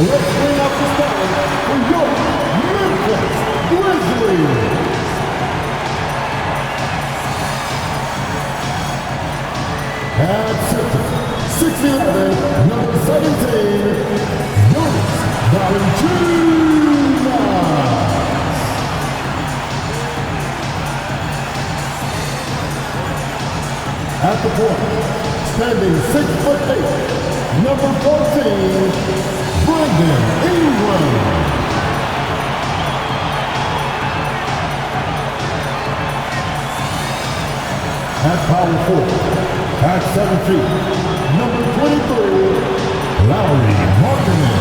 let's bring up the starters for your Memphis Grizzlies. At center, 6'11", number 17, Jonas Valanciunas. At the point, standing 6'8", number 14, Brandon Ingram. At power forward, at 7 feet, number 23, Lauri Markkanen.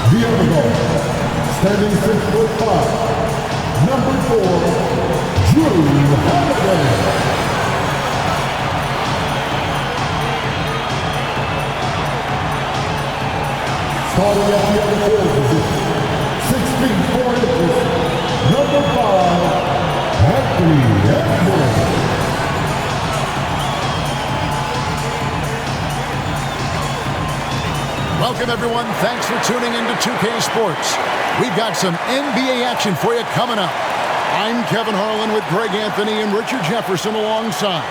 The other guard, standing 6'5", number 4, Drew Holiday. Starting at the other forward position, 6 feet 4 inches, number 5, Anthony Edwards. Welcome, everyone. Thanks for tuning into 2K Sports. We've got some NBA action for you coming up. I'm Kevin Harlan with Greg Anthony and Richard Jefferson alongside.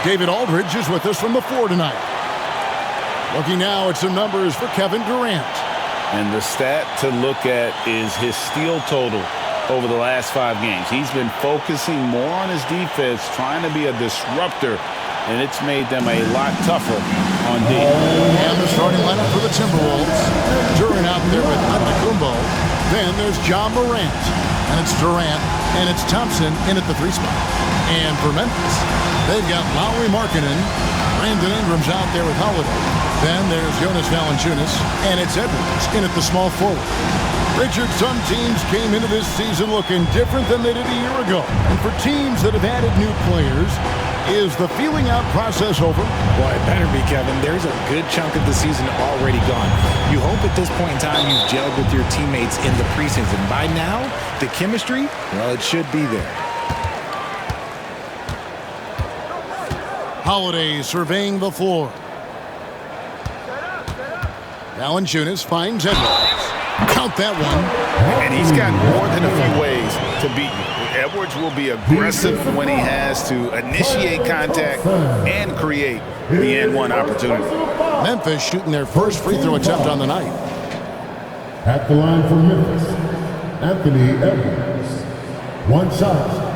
David Aldridge is with us from the floor tonight. Looking now at some numbers for Kevin Durant. And the stat to look at is his steal total over the last 5 games. He's been focusing more on his defense, trying to be a disruptor, and it's made them a lot tougher on D. And the starting lineup for the Timberwolves. Durant out there with Antetokounmpo. Then there's John Morant. And it's Durant. And it's Thompson in at the 3 spot. And for Memphis, they've got Lauri Markkanen. Brandon Ingram's out there with Holiday. Then there's Jonas Valanciunas. And it's Edwards in at the small forward. Richard, some teams came into this season looking different than they did a year ago. And for teams that have added new players, is the feeling out process over? Well, it better be, Kevin. There's a good chunk of the season already gone. You hope at this point in time you've gelled with your teammates in the preseason. By now, the chemistry, well, it should be there. Holiday surveying the floor. Valanciunas finds Edwards. Count that one. And he's got more than a few ways to beat you. Edwards will be aggressive when he has to initiate contact and create the N1 opportunity. Memphis shooting their first free throw attempt on the night. At the line for Memphis, Anthony Edwards. 1 shot.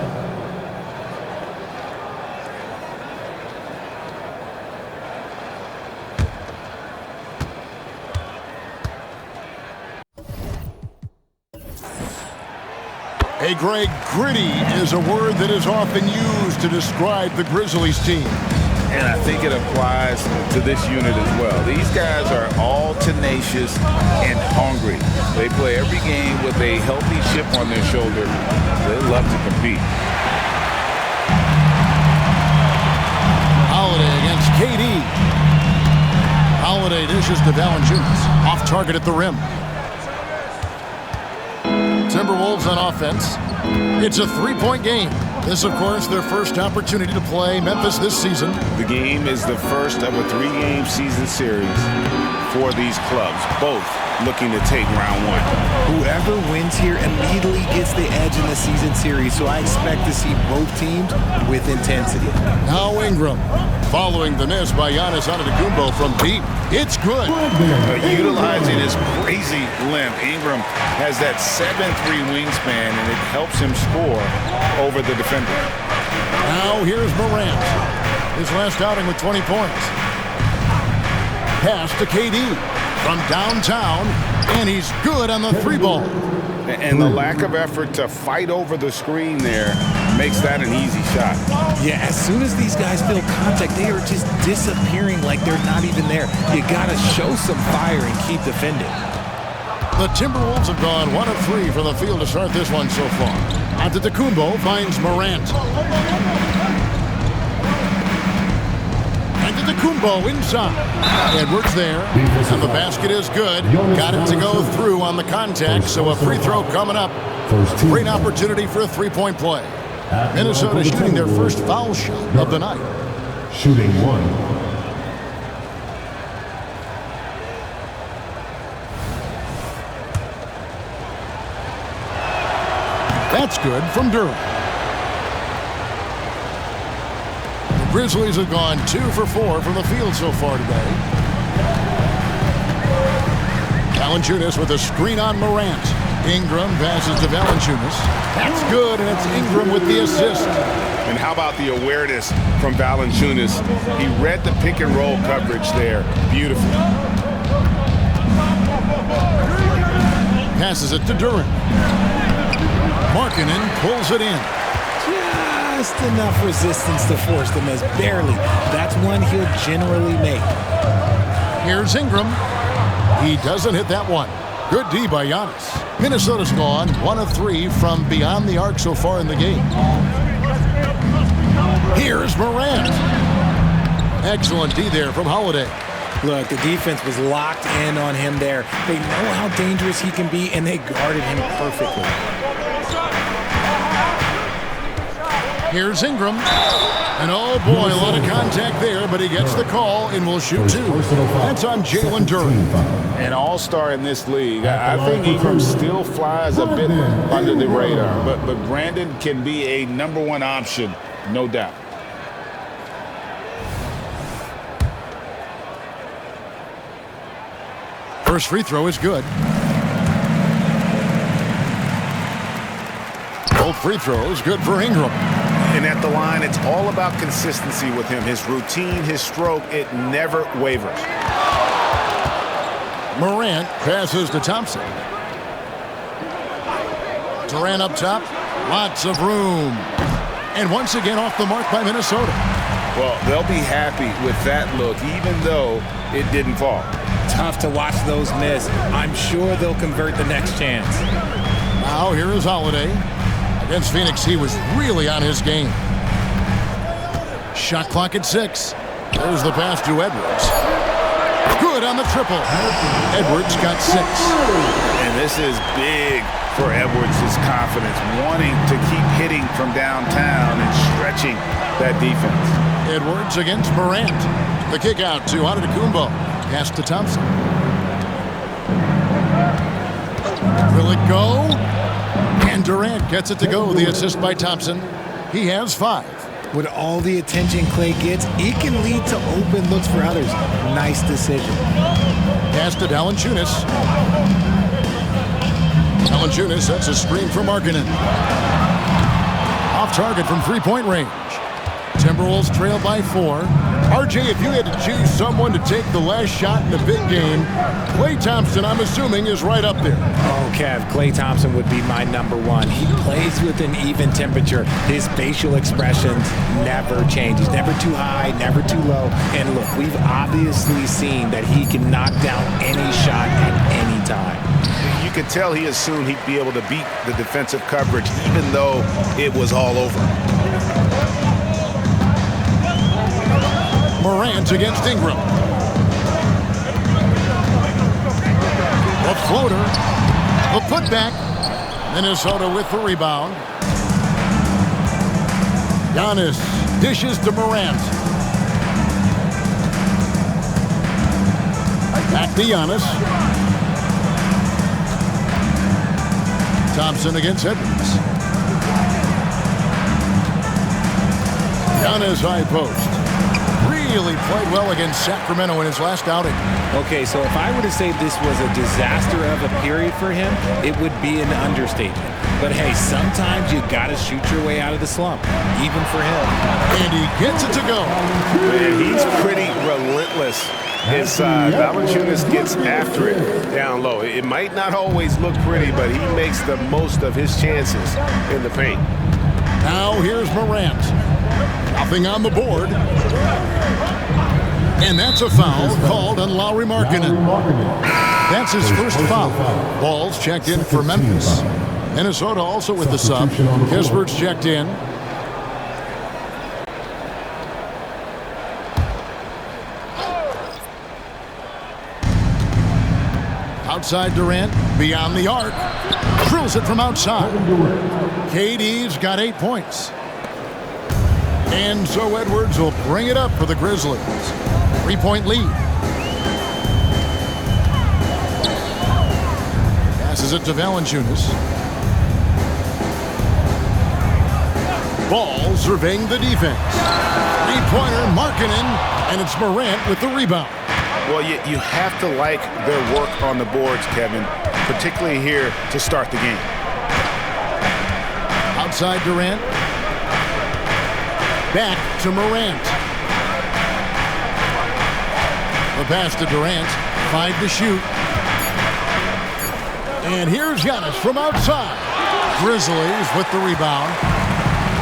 Hey, Greg, gritty is a word that is often used to describe the Grizzlies team. And I think it applies to this unit as well. These guys are all tenacious and hungry. They play every game with a healthy chip on their shoulder. They love to compete. Holiday against KD. Holiday dishes to Valanciunas. Off target at the rim. Timberwolves on offense. It's a 3-point game. This, of course, their first opportunity to play Memphis this season. The game is the first of a 3-game season series for these clubs, both looking to take round 1. Whoever wins here immediately gets the edge in the season series, so I expect to see both teams with intensity. Now Ingram, following the miss by Giannis Antetokounmpo from deep. It's good. Utilizing his crazy length, Ingram has that 7'3" wingspan, and it helps him score over the defender. Now here's Morant. His last outing with 20 points. Pass to KD from downtown, and he's good on the 3-ball. And the lack of effort to fight over the screen there makes that an easy shot. Yeah, as soon as these guys feel contact, they are just disappearing like they're not even there. You got to show some fire and keep defending. The Timberwolves have gone 1 of 3 from the field to start this one so far. Antetokounmpo finds Morant. Antetokounmpo inside. Edwards there, and the basket is good. Got it to go through on the contact, so a free throw coming up. Great opportunity for a 3-point play. At the Minnesota line for the shooting their Timberwolves, first foul shot of the night. Shooting 1. That's good from Durham. The Grizzlies have gone 2 for 4 from the field so far today. Valanciunas with a screen on Morant. Ingram passes to Valanciunas. That's good, and it's Ingram with the assist. And how about the awareness from Valanciunas? He read the pick and roll coverage there. Beautiful. Passes it to Durant. Markkanen pulls it in. Just enough resistance to force the miss. Barely. That's one he'll generally make. Here's Ingram. He doesn't hit that one. Good D by Giannis. Minnesota's gone 1 of 3 from beyond the arc so far in the game. Here's Morant. Excellent D there from Holiday. Look, the defense was locked in on him there. They know how dangerous he can be, and they guarded him perfectly. Here's Ingram. And oh boy, a lot of contact there, but he gets the call and will shoot 2. That's on Jalen Durant. An all-star in this league. I think Ingram still flies a bit under the radar, but Brandon can be a #1 option, no doubt. First free throw is good. Both free throws good for Ingram. And at the line, it's all about consistency with him. His routine, his stroke, it never wavers. Morant passes to Thompson. Durant up top. Lots of room. And once again off the mark by Minnesota. Well, they'll be happy with that look, even though it didn't fall. Tough to watch those miss. I'm sure they'll convert the next chance. Now here is Holiday. Against Phoenix, he was really on his game. Shot clock at 6. There's the pass to Edwards. Good on the triple. Edwards got 6. And this is big for Edwards' confidence, wanting to keep hitting from downtown and stretching that defense. Edwards against Morant. The kick out to Antetokounmpo. Pass to Thompson. Will it go? And Durant gets it to go. The assist by Thompson. He has 5. With all the attention Clay gets, it can lead to open looks for others. Nice decision. Pass to Valanciunas. Valanciunas sets a screen for Markkanen. Off target from three-point range. Timberwolves trail by 4. RJ, if you had to choose someone to take the last shot in the big game, Klay Thompson, I'm assuming, is right up there. Oh, Kev, Klay Thompson would be my #1. He plays with an even temperature. His facial expressions never change. He's never too high, never too low. And look, we've obviously seen that he can knock down any shot at any time. You could tell he assumed he'd be able to beat the defensive coverage, even though it was all over. Morant against Ingram. The floater. The putback. Minnesota with the rebound. Giannis dishes to Morant. Back to Giannis. Thompson against Edwards. Giannis high post. Really played well against Sacramento in his last outing. Okay, so if I were to say this was a disaster of a period for him, it would be an understatement. But hey, sometimes you gotta shoot your way out of the slump, even for him. And he gets it to go. Man, he's pretty relentless inside. Valanciunas gets after it down low. It might not always look pretty, but he makes the most of his chances in the paint. Now here's Morant. Nothing on the board. And that's a foul called on Lauri Markkanen. That's his first foul. Ball's checked in for Memphis. Minnesota also with the sub. Kispert's checked in. Outside Durant, beyond the arc. Drills it from outside. KD's got 8 points. And so Edwards will bring it up for the Grizzlies. 3-point lead. Passes it to Valanciunas. Ball surveying the defense. Three-pointer, Markkanen, and it's Morant with the rebound. Well, you have to like their work on the boards, Kevin, particularly here to start the game. Outside Durant. Back to Morant. The pass to Durant. 5 to shoot. And here's Giannis from outside. Grizzlies with the rebound.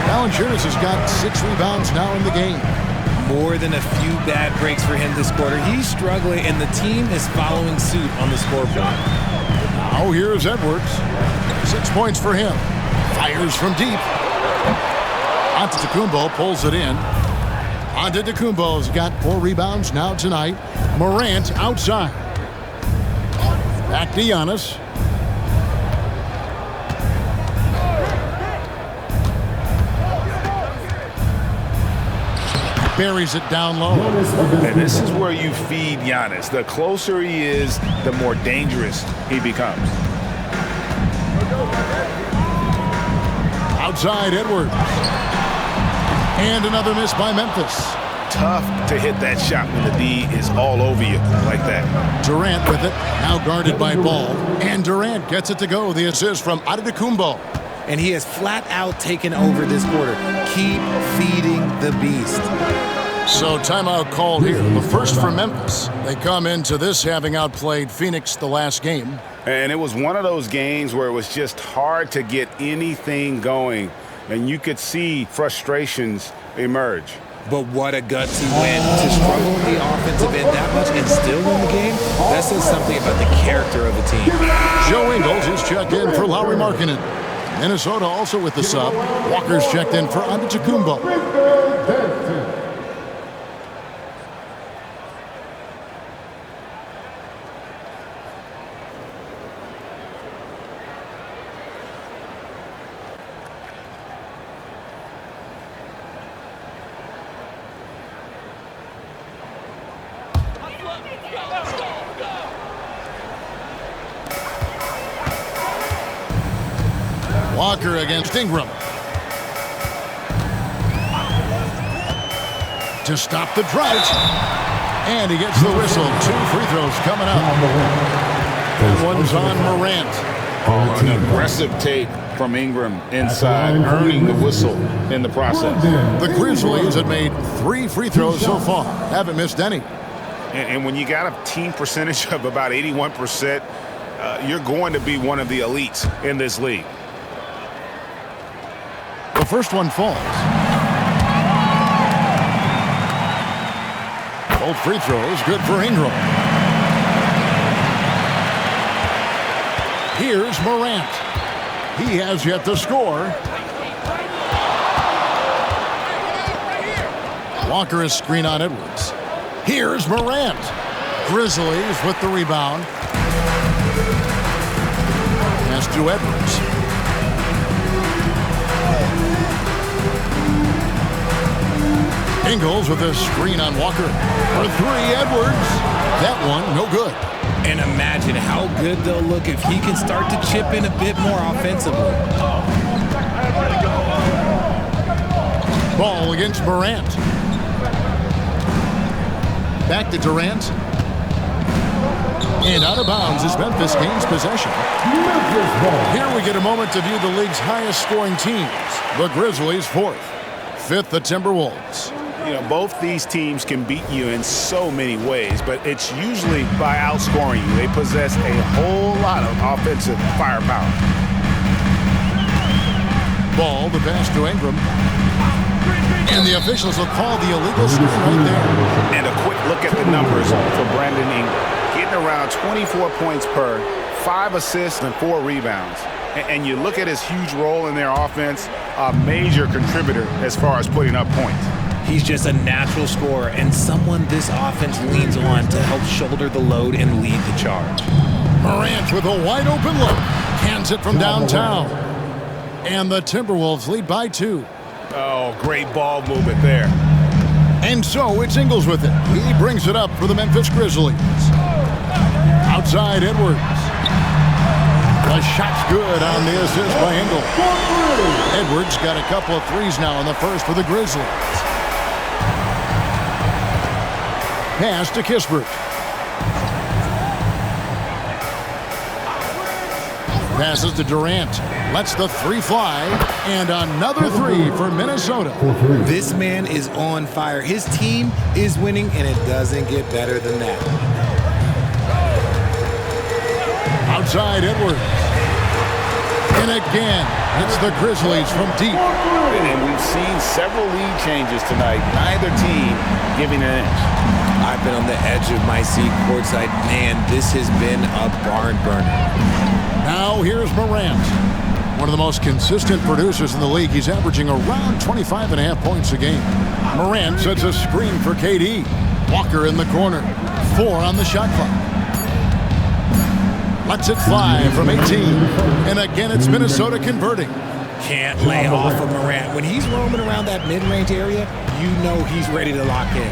Valanciunas has got 6 rebounds now in the game. More than a few bad breaks for him this quarter. He's struggling, and the team is following suit on the scoreboard. Now here's Edwards. 6 points for him. Fires from deep. Antetokounmpo pulls it in. Antetokounmpo's got 4 rebounds now tonight. Morant outside. Back to Giannis. Buries it down low. And this is where you feed Giannis. The closer he is, the more dangerous he becomes. Outside Edwards. And another miss by Memphis. Tough to hit that shot when the D is all over you like that. Durant with it. Now guarded by Ball. And Durant gets it to go. The assist from Antetokounmpo. And he has flat out taken over this quarter. Keep feeding the beast. So timeout called here. The first for Memphis. They come into this having outplayed Phoenix the last game. And it was one of those games where it was just hard to get anything going. And you could see frustrations emerge. But what a gutsy win. To struggle in the offensive end that much and still win the game, that says something about the character of the team. Joe Ingles is checked in for Lauri Markkanen. Minnesota also with the sub. Walker's checked in for Antetokounmpo. Walker against Ingram. To stop the drought. And he gets the whistle. 2 free throws coming up. And one's on Morant. An aggressive take from Ingram inside, earning the whistle in the process. The Grizzlies have made 3 free throws so far. Haven't missed any. And when you got a team percentage of about 81%, you're going to be one of the elites in this league. The first one falls. Both free throws good for Ingram. Here's Morant. He has yet to score. Walker is screen on Edwards. Here's Morant. Grizzlies with the rebound. Pass to Edwards. Ingles with a screen on Walker. For 3, Edwards. That one, no good. And imagine how good they'll look if he can start to chip in a bit more offensively. Ball against Morant. Back to Durant. And out of bounds as Memphis gains possession. Here we get a moment to view the league's highest scoring teams. The Grizzlies 4th. 5th, the Timberwolves. You know, both these teams can beat you in so many ways, but it's usually by outscoring you. They possess a whole lot of offensive firepower. Ball, the pass to Ingram. And the officials will call the illegal screen right there. And a quick look at the numbers for Brandon Ingram. Getting around 24 points per, 5 assists and 4 rebounds. And you look at his huge role in their offense, a major contributor as far as putting up points. He's just a natural scorer and someone this offense leans on to help shoulder the load and lead the charge. Morant with a wide open look. Hands it from downtown. And the Timberwolves lead by 2. Oh, great ball movement there. And so it's Ingles with it. He brings it up for the Memphis Grizzlies. Outside Edwards. The shot's good on the assist by Ingles. Edwards got a couple of threes now in the first for the Grizzlies. Pass to Kispert. Passes to Durant. Lets the three fly. And another three for Minnesota. This man is on fire. His team is winning, and it doesn't get better than that. Outside Edwards. And again, it's the Grizzlies from deep. And we've seen several lead changes tonight. Neither team giving an inch. I've been on the edge of my seat courtside. Man, this has been a barn burner. Now here's Morant. One of the most consistent producers in the league. He's averaging around 25.5 points a game. Morant sets a screen for KD. Walker in the corner. 4 on the shot clock. Lets it fly from 18. And again, it's Minnesota converting. Can't lay off of Morant. When he's roaming around that mid-range area, you know he's ready to lock in.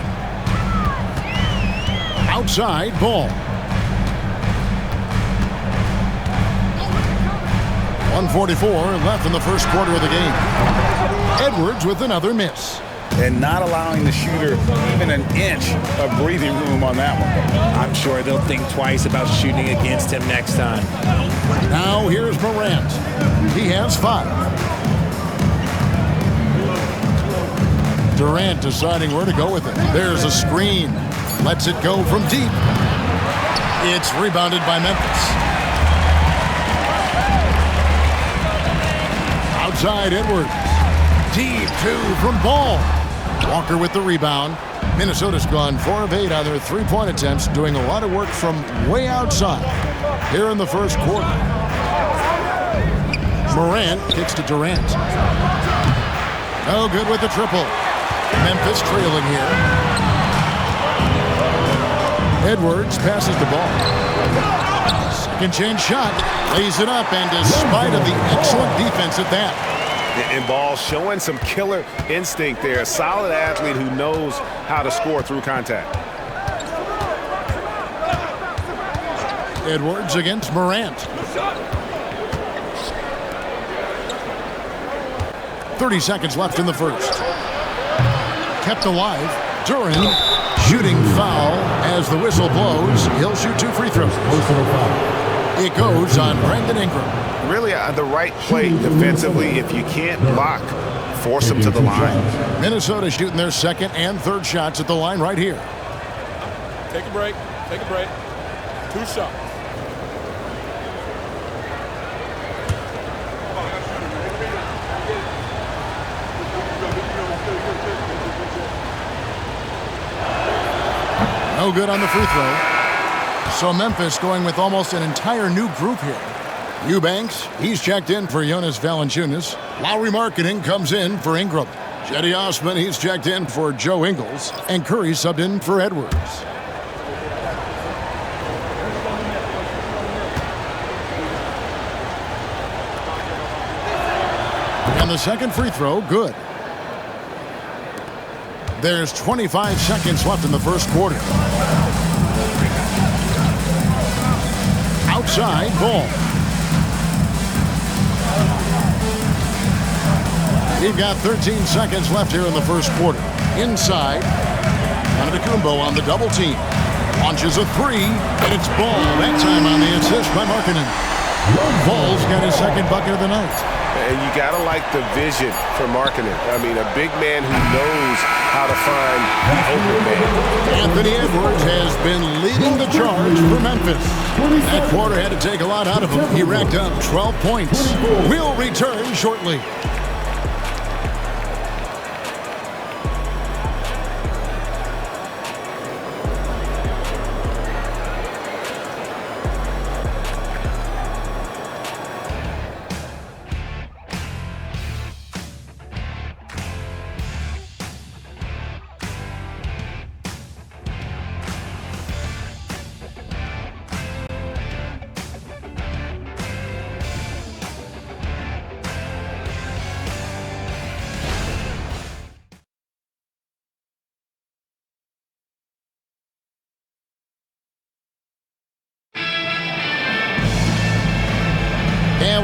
Outside Ball. 1:44 left in the first quarter of the game. Edwards with another miss. And not allowing the shooter even an inch of breathing room on that one. I'm sure they'll think twice about shooting against him next time. Now here's Morant. He has 5. Durant deciding where to go with it. There's a screen. Lets it go from deep. It's rebounded by Memphis. Outside Edwards. Deep 2 from Ball. Walker with the rebound. Minnesota's gone 4 of 8 on their three-point attempts, doing a lot of work from way outside here in the first quarter. Morant kicks to Durant. No good with the triple. Memphis trailing here. Edwards passes the ball. Second chance shot. Lays it up, and despite of the excellent defense at that. And Ball showing some killer instinct there. A solid athlete who knows how to score through contact. Edwards against Morant. 30 seconds left in the first. Kept alive. Duran shooting foul as the whistle blows. He'll shoot 2 free throws. It goes on Brandon Ingram. Really the right play defensively. If you can't block, force them to the line. Minnesota shooting their second and third shots at the line right here. Take a break. Take a break. 2 shots. No good on the free throw. So Memphis going with almost an entire new group here. Eubanks, he's checked in for Jonas Valanciunas. Lowry Marketing comes in for Ingram. Cedi Osman, he's checked in for Joe Ingles. And Curry subbed in for Edwards. And the second free throw, good. There's 25 seconds left in the first quarter. Outside Ball. We've got 13 seconds left here in the first quarter. Inside, Antetokounmpo on the double team. Launches a 3, and it's Ball. That time on the assist by Markkanen. Ball's got his second bucket of the night. And you got to like the vision for Markkanen. I mean, a big man who knows how to find the open man. Anthony Edwards has been leading the charge for Memphis. That quarter had to take a lot out of him. He racked up 12 points. We'll return shortly.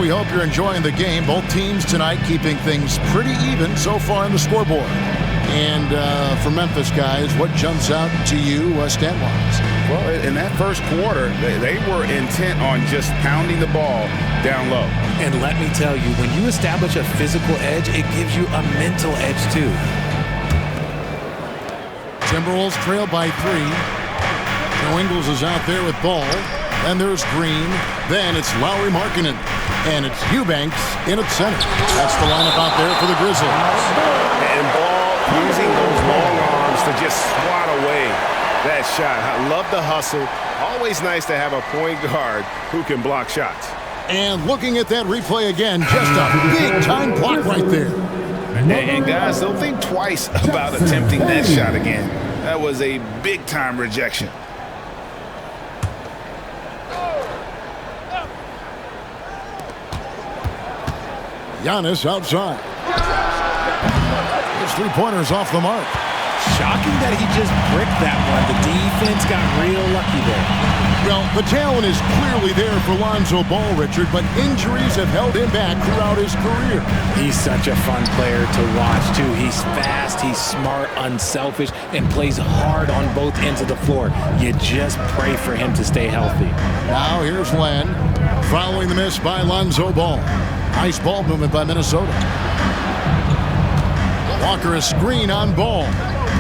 Well, we hope you're enjoying the game. Both teams tonight keeping things pretty even so far on the scoreboard. And for Memphis, guys, what jumps out to you stat-wise? Well, in that first quarter, they were intent on just pounding the ball down low. And let me tell you, when you establish a physical edge, it gives you a mental edge too. Timberwolves trail by 3. Joe Ingles is out there with ball. Then there's Green. Then it's Lauri Markkanen. And it's Eubanks in at center. That's the lineup out there for the Grizzlies. And Ball using those long arms to just swat away that shot. I love the hustle. Always nice to have a point guard who can block shots. And looking at that replay again, just a big-time block right there. And guys, don't think twice about attempting that shot again. That was a big-time rejection. Giannis outside. His three-pointers off the mark. Shocking that he just bricked that one. The defense got real lucky there. Well, the talent is clearly there for Lonzo Ball, Richard, but injuries have held him back throughout his career. He's such a fun player to watch, too. He's fast, he's smart, unselfish, and plays hard on both ends of the floor. You just pray for him to stay healthy. Now here's Len, following the miss by Lonzo Ball. Nice ball movement by Minnesota. Walker a screen on Ball.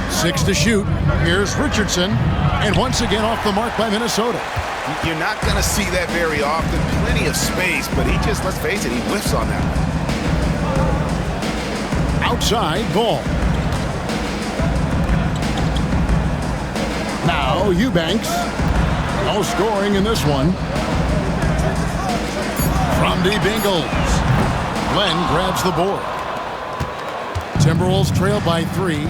6 to shoot. Here's Richardson. And once again off the mark by Minnesota. You're not going to see that very often. Plenty of space, but he just, let's face it, he whiffs on that one. Outside, Ball. Now Eubanks. No scoring in this one. From deep Ingles. Len grabs the board. Timberwolves trail by 3.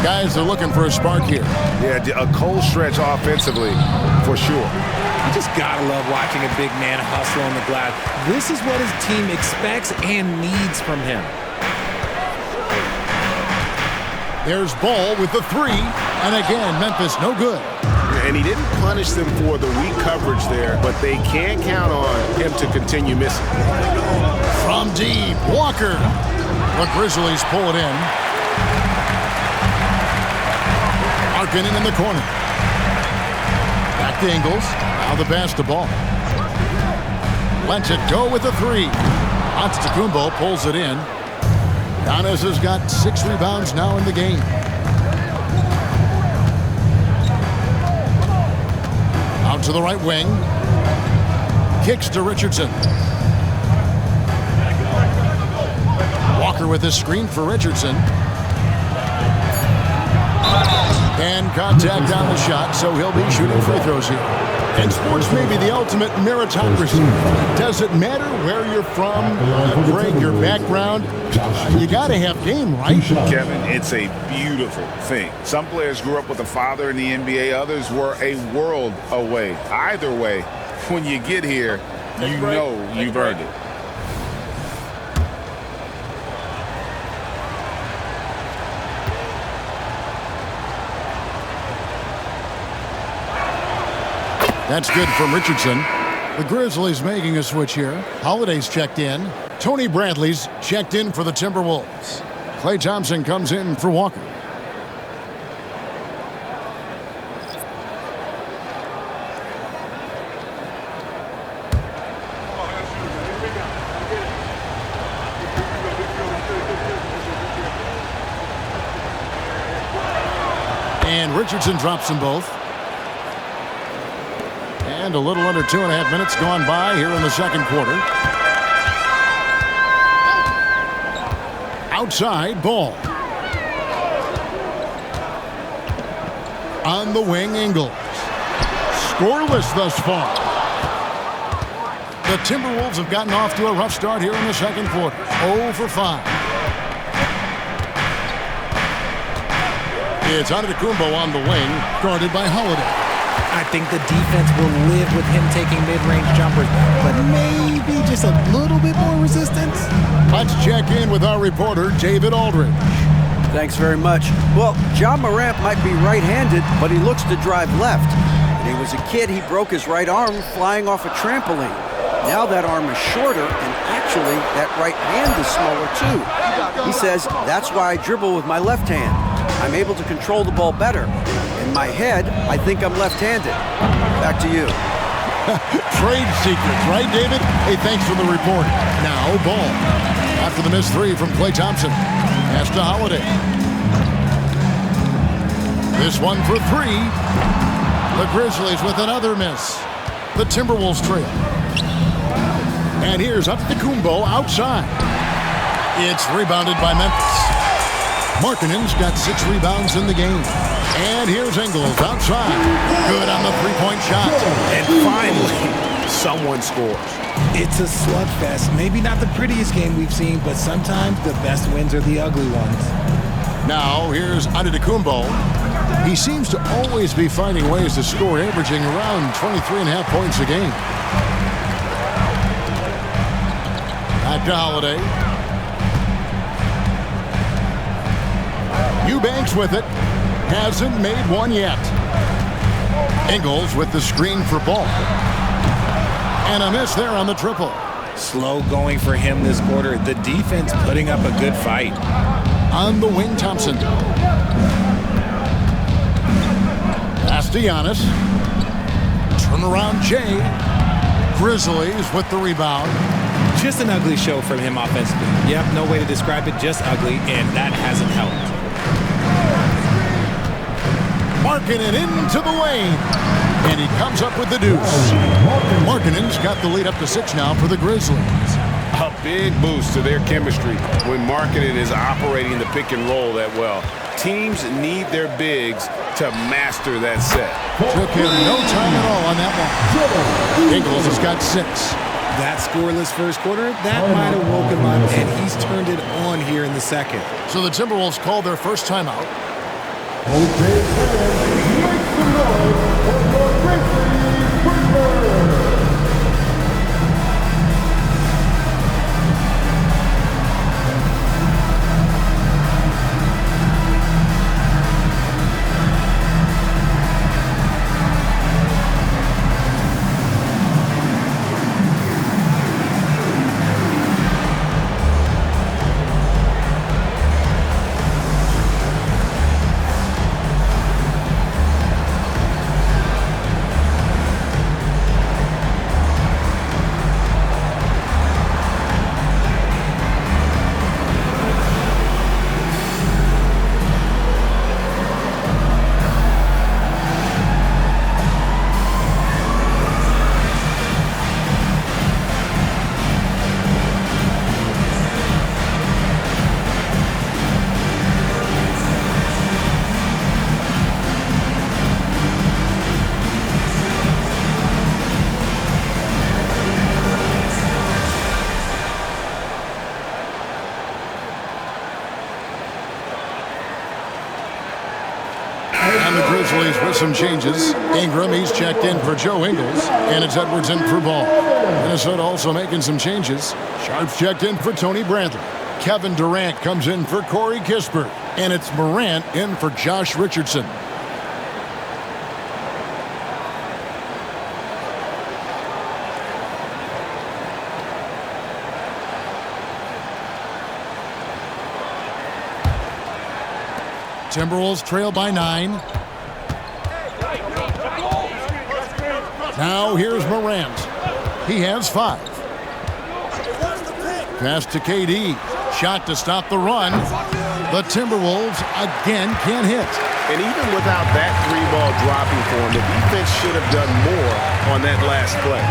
Guys are looking for a spark here. Yeah, a cold stretch offensively, for sure. You just gotta love watching a big man hustle on the glass. This is what his team expects and needs from him. There's Ball with the 3. And again, Memphis no good. And he didn't punish them for the weak coverage there, but they can't count on him to continue missing. From deep, Walker. The Grizzlies pull it in. Markkanen in the corner. Back to Ingles. Now the pass to Ball. Lets it go with the 3. Antetokounmpo pulls it in. Giannis has got 6 rebounds now in the game. Out to the right wing. Kicks to Richardson. Walker with a screen for Richardson. And contact on the shot, so he'll be shooting free throws here. And sports may be the ultimate meritocracy. Does it matter where you're from, Greg, your background? You got to have game, right? Kevin, it's a beautiful thing. Some players grew up with a father in the NBA. Others were a world away. Either way, when you get here, you know you've earned it. That's good from Richardson. The Grizzlies making a switch here. Holiday's checked in. Tony Bradley's checked in for the Timberwolves. Klay Thompson comes in for Walker. And Richardson drops them both. And a little under 2.5 minutes gone by here in the second quarter. Outside, Ball. On the wing, Ingles. Scoreless thus far. The Timberwolves have gotten off to a rough start here in the second quarter. 0 for 5. It's Antetokounmpo on the wing, guarded by Holiday. I think the defense will live with him taking mid-range jumpers, but maybe just a little bit more resistance. Let's check in with our reporter, David Aldridge. Thanks very much. Well, Ja Morant might be right-handed, but he looks to drive left. When he was a kid, he broke his right arm flying off a trampoline. Now that arm is shorter, and actually that right hand is smaller too. He says, that's why I dribble with my left hand. I'm able to control the ball better. In my head, I think I'm left-handed. Back to you. Trade secrets, right, David? Hey, thanks for the report. Now, ball. After the missed three from Klay Thompson. Pass to Holiday. This one for three. The Grizzlies with another miss. The Timberwolves trail. And here's Antetokounmpo outside. It's rebounded by Memphis. Markkanen's got 6 rebounds in the game. And here's Ingles outside. Good on the three-point shot. And finally, someone scores. It's a slugfest. Maybe not the prettiest game we've seen, but sometimes the best wins are the ugly ones. Now, here's Antetokounmpo. He seems to always be finding ways to score, averaging around 23.5 points a game. Back to Holiday. Eubanks with it. Hasn't made one yet. Ingles with the screen for ball. And a miss there on the triple. Slow going for him this quarter. The defense putting up a good fight. On the wing, Thompson. Pass to Giannis. Turnaround Jay. Grizzlies with the rebound. Just an ugly show from him offensively. Yep, no way to describe it, just ugly, and that hasn't helped. Markkanen into the lane. And he comes up with the deuce. Markkanen's got the lead up to 6 now for the Grizzlies. A big boost to their chemistry when Markkanen is operating the pick and roll that well. Teams need their bigs to master that set. Took him no time at all on that one. Ingles has got 6. That scoreless first quarter, that might have woke him up, and he's turned it on here in the second. So the Timberwolves call their first timeout. Okay, fans, make some noise for your Grizzlies Clippers. And the Grizzlies with some changes. Ingram, he's checked in for Joe Ingles. And it's Edwards in for Ball. Minnesota also making some changes. Sharp's checked in for Tony Bradley. Kevin Durant comes in for Corey Kispert. And it's Morant in for Josh Richardson. Timberwolves trail by 9. Now here's Morant. He has 5. Pass to KD. Shot to stop the run. The Timberwolves again can't hit. And even without that 3-ball dropping for him, the defense should have done more on that last play.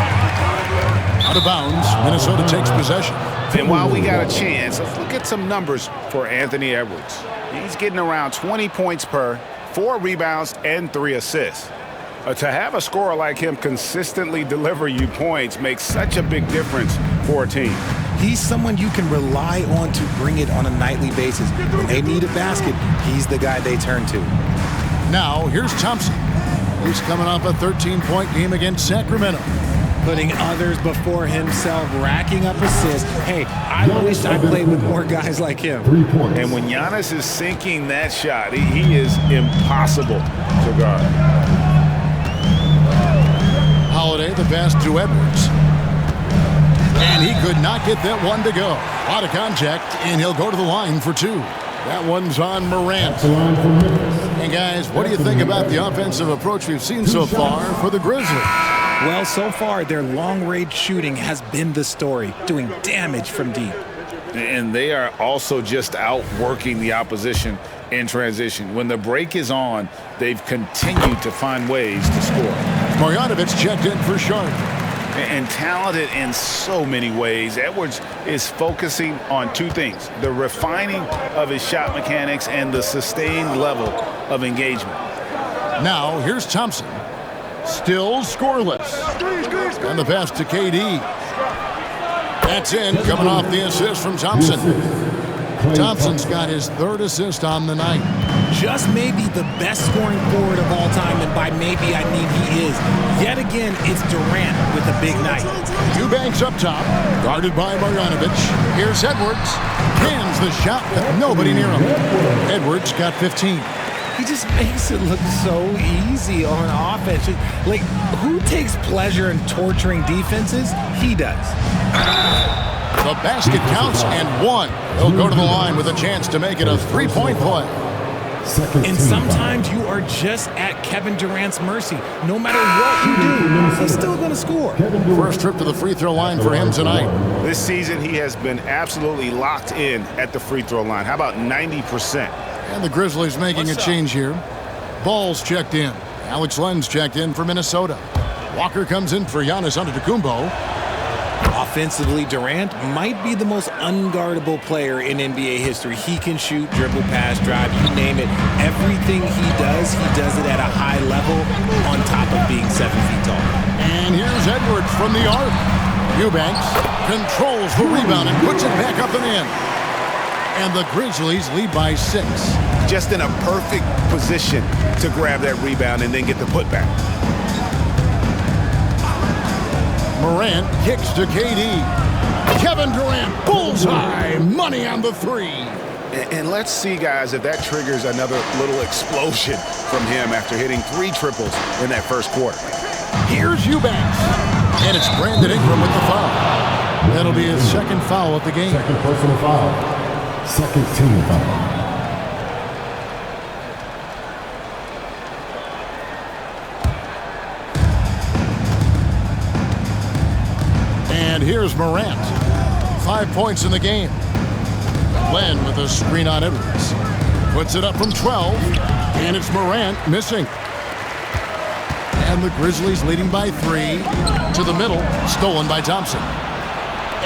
Out of bounds. Minnesota takes possession. And while we got a chance, let's look at some numbers for Anthony Edwards. He's getting around 20 points per, 4 rebounds, and 3 assists. To have a scorer like him consistently deliver you points makes such a big difference for a team. He's someone you can rely on to bring it on a nightly basis. When they need a basket, he's the guy they turn to. Now, here's Thompson. He's coming off a 13-point game against Sacramento. Putting others before himself, racking up assists. Hey, I wish I played with more guys like him. 3 points. And when Giannis is sinking that shot, he is impossible to guard. Holiday, the pass to Edwards. And he could not get that one to go. Out of contact, and he'll go to the line for two. That one's on Morant. And guys, what do you think about the offensive approach we've seen so far for the Grizzlies? Well, so far, their long-range shooting has been the story, doing damage from deep. And they are also just outworking the opposition in transition. When the break is on, they've continued to find ways to score. Marjanovic checked in for Sharp. And talented in so many ways. Edwards is focusing on two things: the refining of his shot mechanics and the sustained level of engagement. Now, here's Thompson. Still scoreless. And the pass to KD. That's in, coming off the assist from Thompson. Thompson's got his third assist on the night. Just maybe the best scoring forward of all time, and by maybe I mean he is. Yet again, it's Durant with a big night. Eubanks up top, guarded by Marjanovic. Here's Edwards. Cans the shot with nobody near him. Edwards got 15. He just makes it look so easy on offense. Like, who takes pleasure in torturing defenses? He does. The basket counts and one. He'll go to the line with a chance to make it a three-point play. And sometimes you are just at Kevin Durant's mercy. No matter what you do, he's still going to score. First trip to the free throw line for him tonight. This season, he has been absolutely locked in at the free throw line. How about 90%? And the Grizzlies making a change here. Ball's checked in. Alex Len's checked in for Minnesota. Walker comes in for Giannis Antetokounmpo. Offensively, Durant might be the most unguardable player in NBA history. He can shoot, dribble, pass, drive, you name it. Everything he does it at a high level on top of being 7 feet tall. And here's Edwards from the arc. Eubanks controls the rebound and puts it back up and in. And the Grizzlies lead by 6. Just in a perfect position to grab that rebound and then get the putback. Morant kicks to KD. Kevin Durant, bullseye, money on the three. And let's see, guys, if that triggers another little explosion from him after hitting 3 triples in that first quarter. Here's Eubanks. And it's Brandon Ingram with the foul. That'll be his second foul of the game. Second personal foul. Second team foul. And here's Morant. 5 points in the game. Len with a screen on Edwards. Puts it up from 12. And it's Morant missing. And the Grizzlies leading by 3. To the middle. Stolen by Thompson.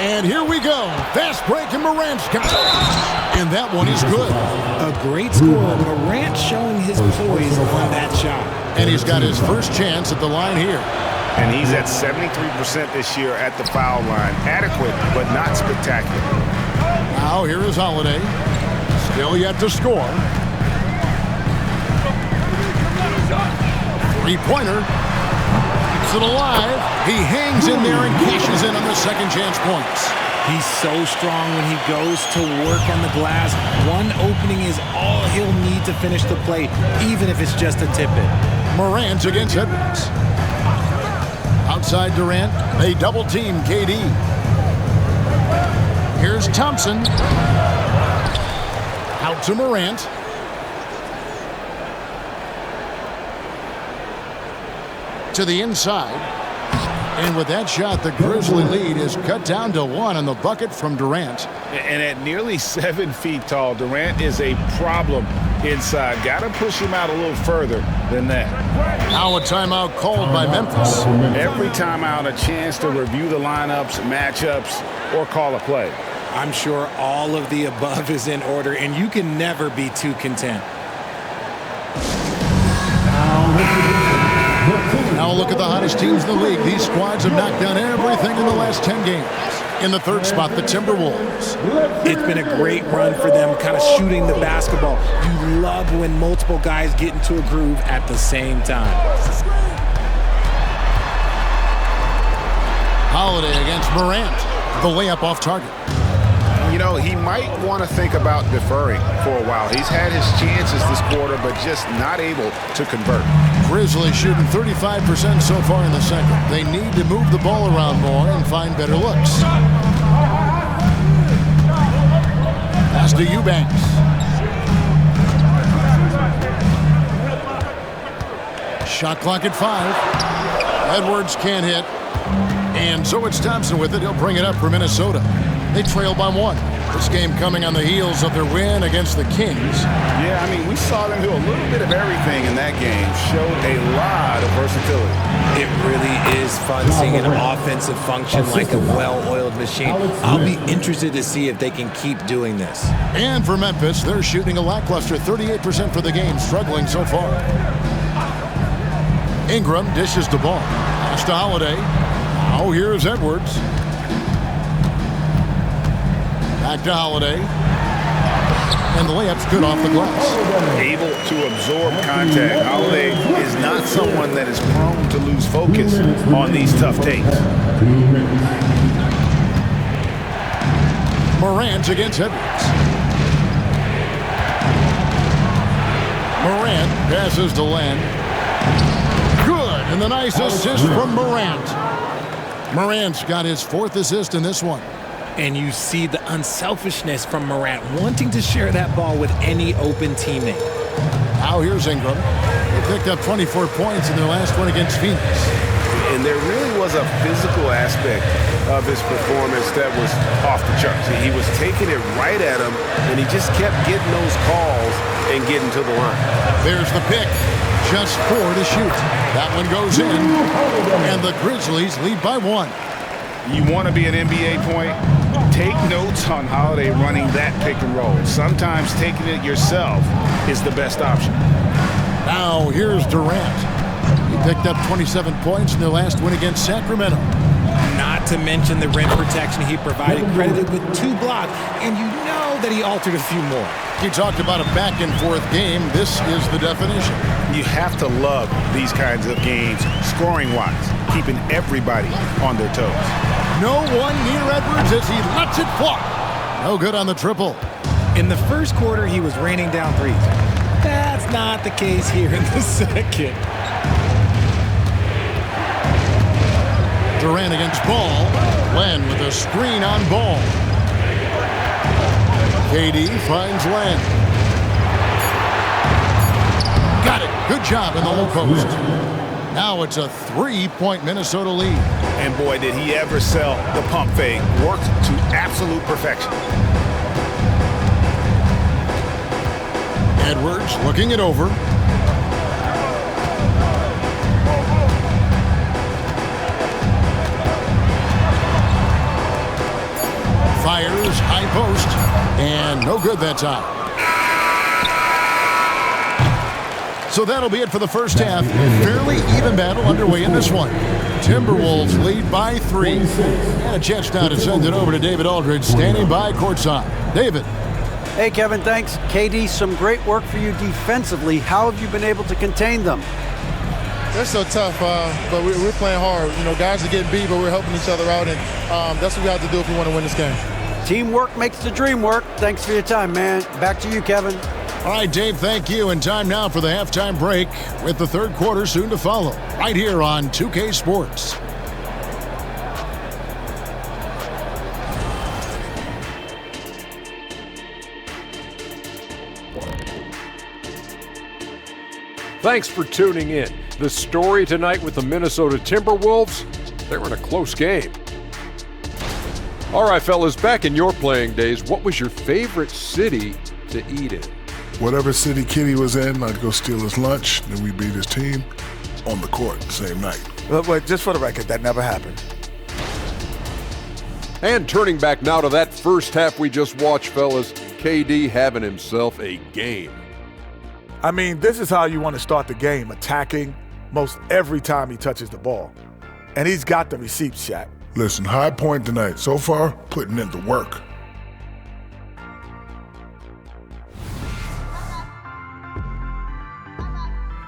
And here we go. Fast break and Morant's got it. And that one is good. A great score. Morant showing his poise on that shot. And he's got his first chance at the line here. And he's at 73% this year at the foul line. Adequate, but not spectacular. Now here is Holiday. Still yet to score. Three-pointer. Keeps it alive. He hangs in there and cashes in on the second chance points. He's so strong when he goes to work on the glass. One opening is all he'll need to finish the play, even if it's just a tip-in. Morant against Edwards. Outside Durant, they double-team KD. Here's Thompson. Out to Morant. To the inside. And with that shot, the Grizzly lead is cut down to 1 on the bucket from Durant. And at nearly 7 feet tall, Durant is a problem inside. Got to push him out a little further than that. Now a timeout called by Memphis. Every timeout, a chance to review the lineups, matchups, or call a play. I'm sure all of the above is in order, and you can never be too content. Now look at the hottest teams in the league. These squads have knocked down everything in the last 10 games. In the third spot, the Timberwolves. It's been a great run for them, kind of shooting the basketball. You love when multiple guys get into a groove at the same time. Holiday against Morant. The layup off target. know, he might want to think about deferring for a while. He's had his chances this quarter, but just not able to convert. Grizzlies shooting 35% so far in the second. They need to move the ball around more and find better looks. Pass to Eubanks. Shot clock at 5. Edwards can't hit. And so it's Thompson with it. He'll bring it up for Minnesota. They trail by 1. This game coming on the heels of their win against the Kings. Yeah, I mean, we saw them do a little bit of everything in that game. Showed a lot of versatility. It really is fun seeing an offensive function like a well-oiled machine. I'll be interested to see if they can keep doing this. And for Memphis, they're shooting a lackluster 38% for the game, struggling so far. Ingram dishes the ball. Pass to Holiday. Now here's Edwards. Back to Holiday. And the layup's good off the glass. Able to absorb contact. Holiday is not someone that is prone to lose focus on these tough takes. Morant against Edwards. Morant passes to Len. Good, and the nice assist from Morant. Morant's got his 4th assist in this one. And you see the unselfishness from Morant, wanting to share that ball with any open teammate. Now here's Ingram. They picked up 24 points in their last one against Phoenix. And there really was a physical aspect of his performance that was off the charts. He was taking it right at him, and he just kept getting those calls and getting to the line. There's the pick. Just 4 to shoot. That one goes in, and the Grizzlies lead by 1. You want to be an NBA point? Take notes on Holiday running that pick and roll. Sometimes taking it yourself is the best option. Now here's Durant. He picked up 27 points in their last win against Sacramento. Not to mention the rim protection he provided, credited with 2 blocks, and you know that he altered a few more. He talked about a back-and-forth game. This is the definition. You have to love these kinds of games, scoring-wise, keeping everybody on their toes. No one near Edwards as he lets it fly. No good on the triple. In the first quarter, he was raining down threes. That's not the case here in the second. Durant against Ball. Len with a screen on Ball. KD finds Len. Got it. Good job in the low post. Now it's a 3-point Minnesota lead. And boy, did he ever sell the pump fake. Worked to absolute perfection. Edwards looking it over. Fires, high post, and no good that time. So that'll be it for the first half. Fairly even battle underway in this one. Timberwolves lead by 3. And a chance now to send it over to David Aldridge, standing by courtside. David. Hey, Kevin, thanks. KD, some great work for you defensively. How have you been able to contain them? They're so tough, but we're playing hard. You know, guys are getting beat, but we're helping each other out, and that's what we have to do if we want to win this game. Teamwork makes the dream work. Thanks for your time, man. Back to you, Kevin. All right, Dave, thank you. And time now for the halftime break with the third quarter soon to follow right here on 2K Sports. Thanks for tuning in. The story tonight with the Minnesota Timberwolves, they were in a close game. All right, fellas, back in your playing days, what was your favorite city to eat in? Whatever city Kitty was in, I'd go steal his lunch, then we beat his team on the court the same night. But just for the record, that never happened. And turning back now to that first half we just watched, fellas, KD having himself a game. I mean, this is how you want to start the game, attacking most every time he touches the ball. And he's got the receipts, Shaq. Listen, high point tonight. So far, putting in the work.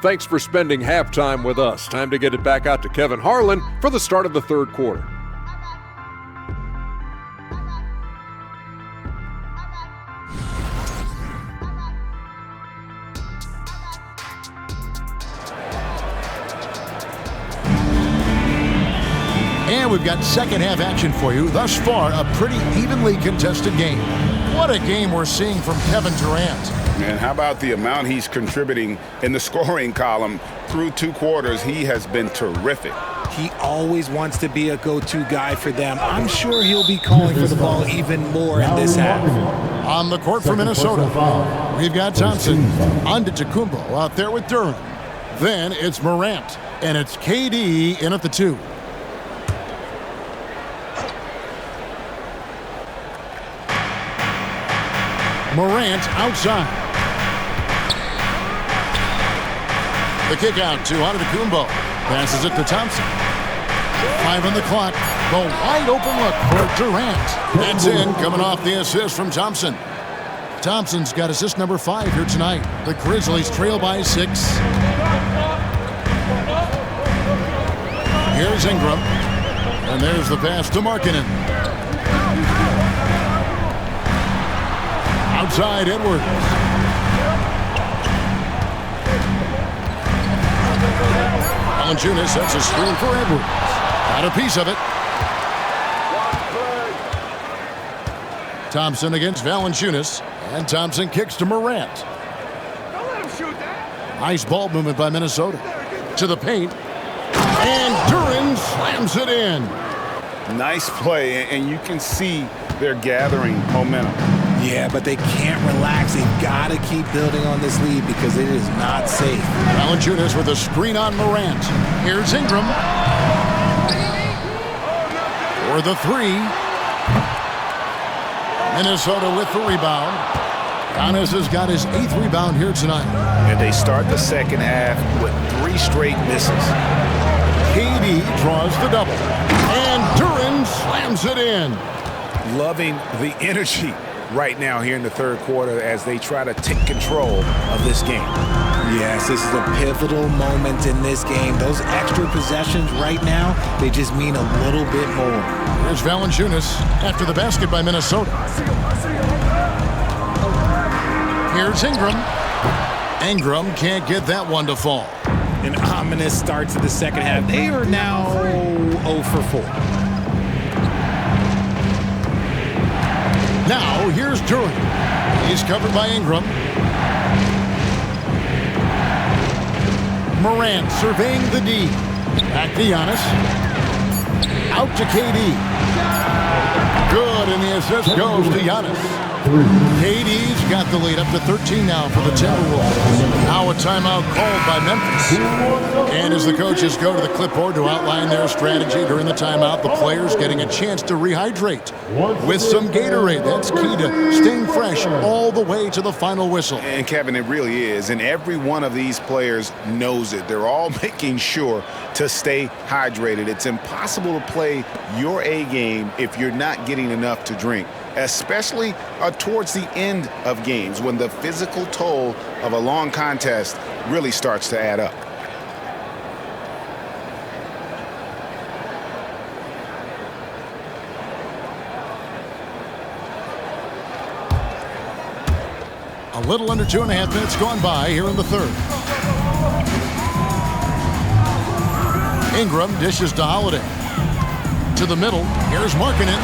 Thanks for spending halftime with us. Time to get it back out to Kevin Harlan for the start of the third quarter. we've got second half action for you. Thus far, a pretty evenly contested game. What a game we're seeing from Kevin Durant. And how about the amount he's contributing in the scoring column through 2 quarters? He has been terrific. He always wants to be a go-to guy for them. I'm sure he'll be calling for the ball even more in this half. On the court for Minnesota, we've got Thompson, Antetokounmpo out there with Durant. Then it's Morant, and it's KD in at the 2. Morant outside. The kick out to Antetokounmpo. Passes it to Thompson. 5 on the clock. The wide open look for Durant. That's in, coming off the assist from Thompson. Thompson's got assist number 5 here tonight. The Grizzlies trail by 6. Here's Ingram. And there's the pass to Markkanen. Outside Edwards. Valanciunas sets a screen for Edwards. Got a piece of it. Thompson against Valanciunas. And Thompson kicks to Morant. Don't let him shoot that. Nice ball movement by Minnesota. To the paint. And Durant slams it in. Nice play, and you can see they're gathering momentum. Yeah, but they can't relax. They've got to keep building on this lead because it is not safe. Valanciunas with a screen on Morant. Here's Ingram. For the 3. Minnesota with the rebound. Giannis has got his 8th rebound here tonight. And they start the second half with 3 straight misses. KD draws the double. And Durant slams it in. Loving the energy right now here in the third quarter as they try to take control of this game. Yes, this is a pivotal moment in this game. Those extra possessions right now, they just mean a little bit more. Here's Valanciunas after the basket by Minnesota. Here's Ingram. Ingram can't get that one to fall. An ominous start to the second half. They are now 0 for 4. Now, here's Durant. He's covered by Ingram. Morant surveying the D. Back to Giannis. Out to KD. Good, and the assist goes to Giannis. KD's got the lead up to 13 now for the Timberwolves. Now a timeout called by Memphis. And as the coaches go to the clipboard to outline their strategy during the timeout, the players getting a chance to rehydrate with some Gatorade. That's key to staying fresh all the way to the final whistle. And Kevin, it really is. And every one of these players knows it. They're all making sure to stay hydrated. It's impossible to play your A game if you're not getting enough to drink, especially towards the end of games when the physical toll of a long contest really starts to add up. A little under 2.5 minutes gone by here in the third. Ingram dishes to Holiday. To the middle, here's Markkanen,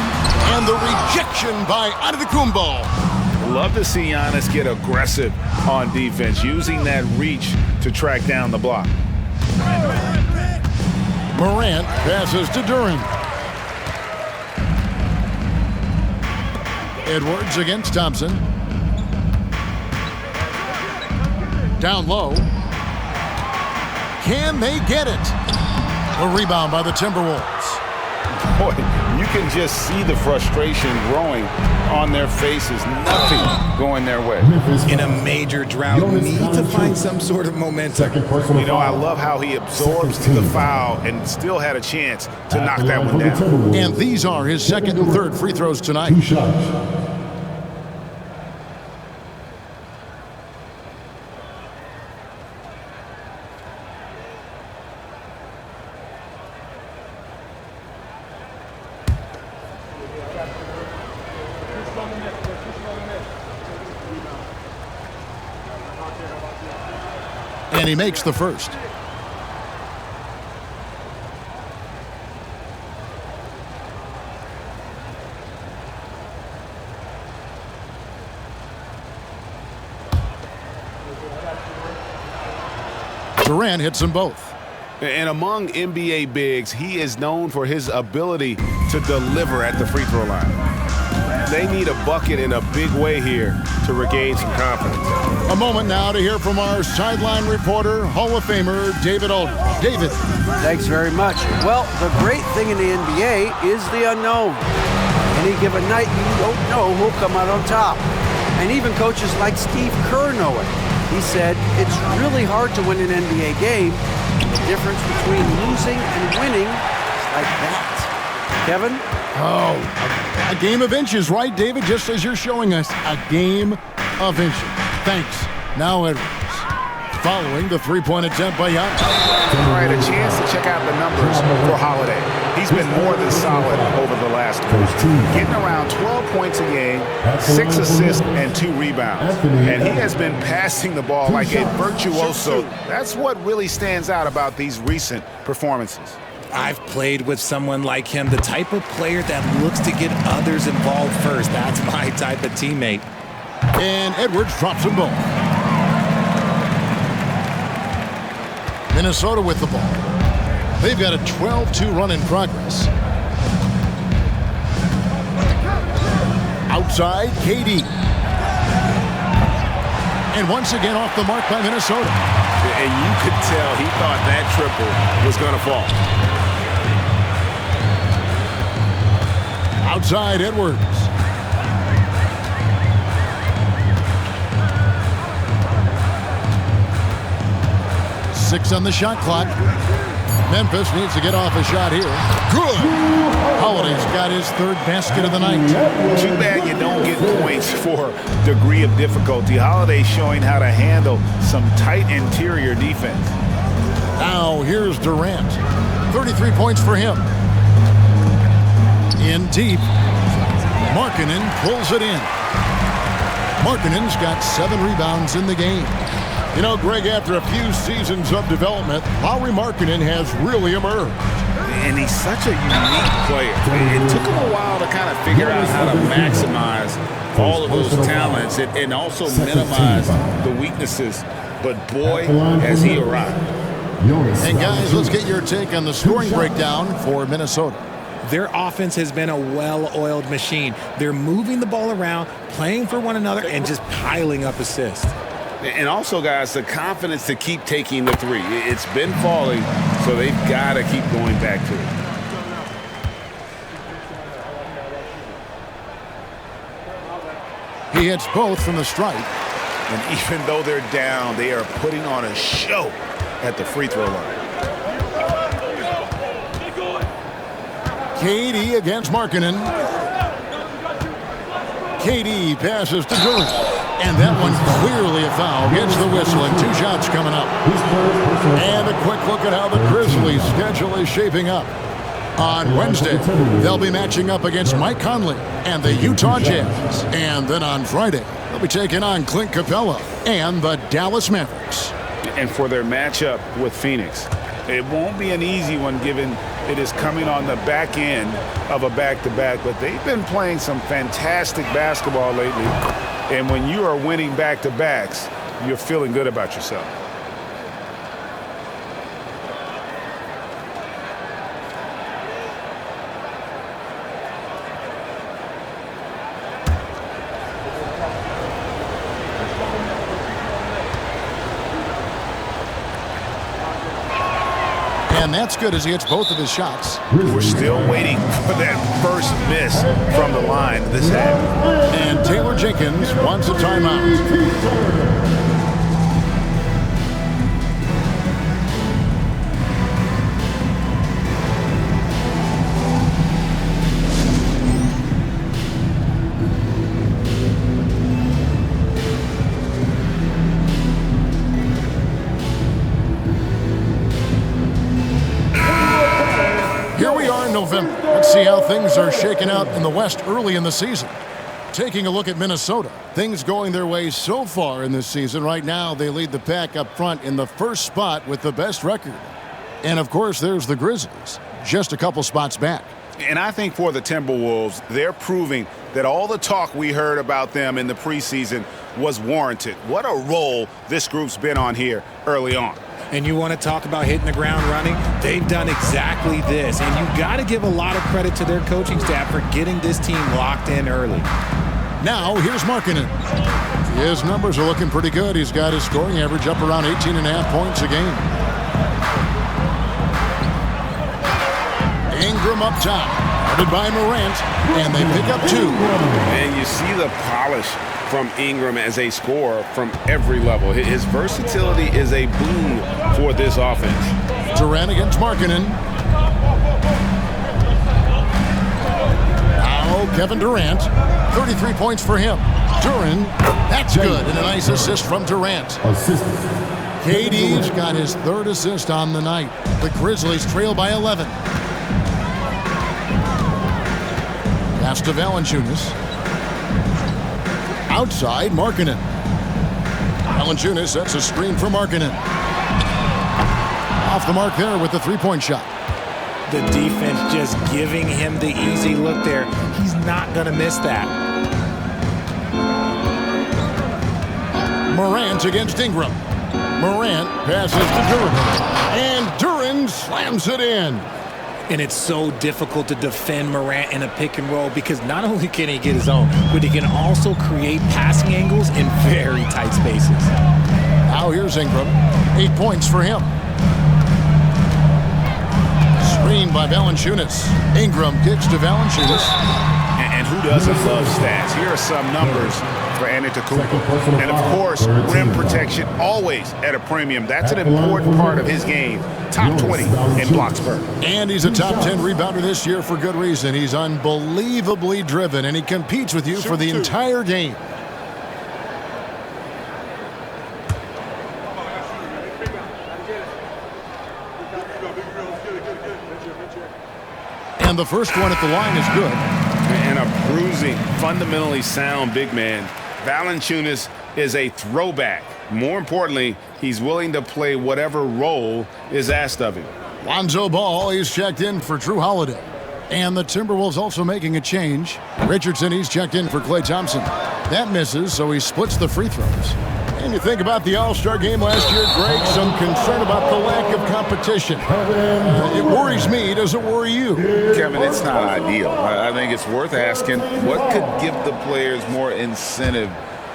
and the rejection by Antetokounmpo. Love to see Giannis get aggressive on defense, using that reach to track down the block. Morant passes to Durant. Edwards against Thompson. Down low. Can they get it? A rebound by the Timberwolves. Boy, you can just see the frustration growing on their faces. Nothing going their way. In a major drought, need to find some sort of momentum. You know, I love how he absorbs the foul and still had a chance to knock that one down. And these are his second and third free throws tonight. 2 shots. And he makes the first. Durant hits them both. And among NBA bigs, he is known for his ability to deliver at the free throw line. They need a bucket in a big way here to regain some confidence. A moment now to hear from our sideline reporter, Hall of Famer David Aldridge. David. Thanks very much. Well, the great thing in the NBA is the unknown. Any given night, you don't know who'll come out on top. And even coaches like Steve Kerr know it. He said, it's really hard to win an NBA game. The difference between losing and winning is like that. Kevin? Oh, a game of inches, right, David? Just as you're showing us, a game of inches. Thanks. Now Edwards. Following the three-point attempt by Giannis. All right, a chance to check out the numbers for Holiday. He's been more than solid over the last week. Getting around 12 points a game, 6 assists, and 2 rebounds. And he has been passing the ball like a virtuoso. That's what really stands out about these recent performances. I've played with someone like him, the type of player that looks to get others involved first. That's my type of teammate. And Edwards drops them both. Minnesota with the ball. They've got a 12-2 run in progress. Outside, KD. And once again off the mark by Minnesota. And you could tell he thought that triple was going to fall. Outside, Edwards. Six on the shot clock. Memphis needs to get off a shot here. Good. Holiday's got his third basket of the night. Too bad you don't get points for degree of difficulty. Holiday showing how to handle some tight interior defense. Now here's Durant. 33 points for him. In deep. Markkanen pulls it in. Markkanen's got 7 rebounds in the game. You know, Greg, after a few seasons of development, Lauri Markkanen has really emerged. And he's such a unique player. It took him a while to kind of figure out how to maximize all of those talents and also minimize the weaknesses. But boy, has he arrived. And guys, let's get your take on the scoring breakdown for Minnesota. Their offense has been a well-oiled machine. They're moving the ball around, playing for one another, and just piling up assists. And also, guys, the confidence to keep taking the three. It's been falling, so they've got to keep going back to it. He hits both from the stripe. And even though they're down, they are putting on a show at the free throw line. KD against Markkanen. KD passes to Durant. And that one clearly a foul. Gets the whistle and 2 shots coming up. And a quick look at how the Grizzlies' schedule is shaping up. On Wednesday, they'll be matching up against Mike Conley and the Utah Jazz. And then on Friday, they'll be taking on Clint Capella and the Dallas Mavericks. And for their matchup with Phoenix, it won't be an easy one given it is coming on the back end of a back-to-back. But they've been playing some fantastic basketball lately. And when you are winning back-to-backs, you're feeling good about yourself. And that's good as he hits both of his shots. We're still waiting for that first miss from the line this half. And Taylor Jenkins wants a timeout. November. Let's see how things are shaking out in the West early in the season. Taking a look at Minnesota. Things going their way so far in this season. Right now, they lead the pack up front in the first spot with the best record. And, of course, there's the Grizzlies, just a couple spots back. And I think for the Timberwolves, they're proving that all the talk we heard about them in the preseason was warranted. What a role this group's been on here early on. And you want to talk about hitting the ground running? They've done exactly this. And you got to give a lot of credit to their coaching staff for getting this team locked in early. Now, here's Markkanen. His numbers are looking pretty good. He's got his scoring average up around 18.5 points a game. Ingram up top, guarded by Morant, and they pick up 2. And you see the polish from Ingram as a scorer from every level. His versatility is a boon for this offense. Durant against Markkanen. Now Kevin Durant, 33 points for him. Duran, that's good, and a nice assist from Durant. KD's got his 3rd assist on the night. The Grizzlies trail by 11. Pass to Valanciunas. Outside, Markkanen. Valanciunas sets a screen for Markkanen. Off the mark there with the 3-point shot. The defense just giving him the easy look there. He's not going to miss that. Morant against Ingram. Morant passes to Duran. And Duran slams it in. And it's so difficult to defend Morant in a pick and roll because not only can he get his own, but he can also create passing angles in very tight spaces. Now here's Ingram. 8 points for him. Screen by Valanciunas. Ingram kicks to Valanciunas. And who doesn't love stats? Here are some numbers for Antetokounmpo. And of course, rim protection always at a premium. That's an important part of his game. Top 20 in blocks per. And he's a top 10 rebounder this year for good reason. He's unbelievably driven, and he competes with you for the entire game. And the first one at the line is good. And a bruising, fundamentally sound big man. Valanciunas is a throwback. More importantly, he's willing to play whatever role is asked of him. Lonzo Ball is checked in for Drew Holiday. And the Timberwolves also making a change. Richardson, he's checked in for Klay Thompson. That misses, so he splits the free throws. And you think about the All-Star game last year, Greg, some concern about the lack of competition. It worries me. Does it worry you? Kevin, it's not ideal. I think it's worth asking what could give the players more incentive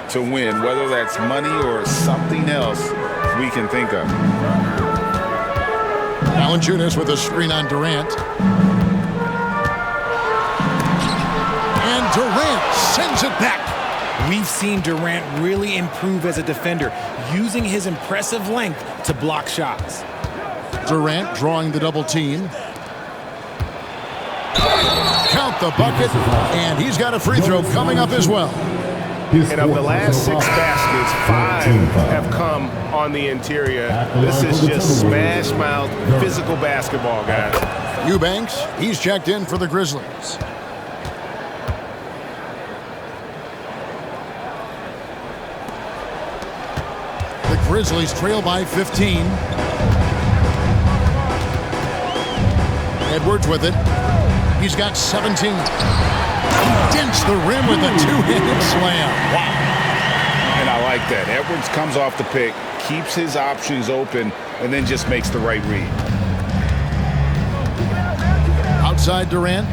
to win, whether that's money or something else we can think of. Valanciunas with a screen on Durant. And Durant sends it back. We've seen Durant really improve as a defender, using his impressive length to block shots. Durant drawing the double team. Count the bucket, and he's got a free throw coming up as well. And of the last 6 baskets, 5 have come on the interior. This is just smash mouth physical basketball, guys. Eubanks, he's checked in for the Grizzlies. The Grizzlies trail by 15. Edwards with it. He's got 17. He dents the rim with a 2-handed slam. Wow. And I like that. Edwards comes off the pick, keeps his options open, and then just makes the right read. Outside Durant.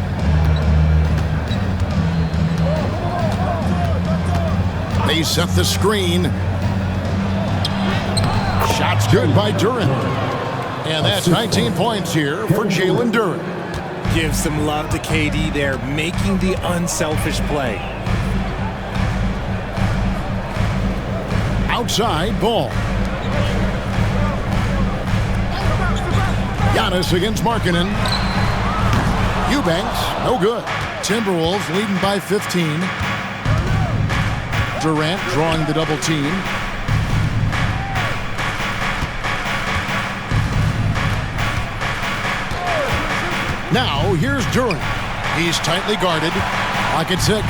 They set the screen. Shots good by Duran. And that's 19 points here for Jalen Duran. Give some love to KD there, making the unselfish play. Outside, Ball. Giannis against Markkanen. Eubanks, no good. Timberwolves leading by 15. Durant drawing the double team. Now, here's Duran. He's tightly guarded. Pocket 6.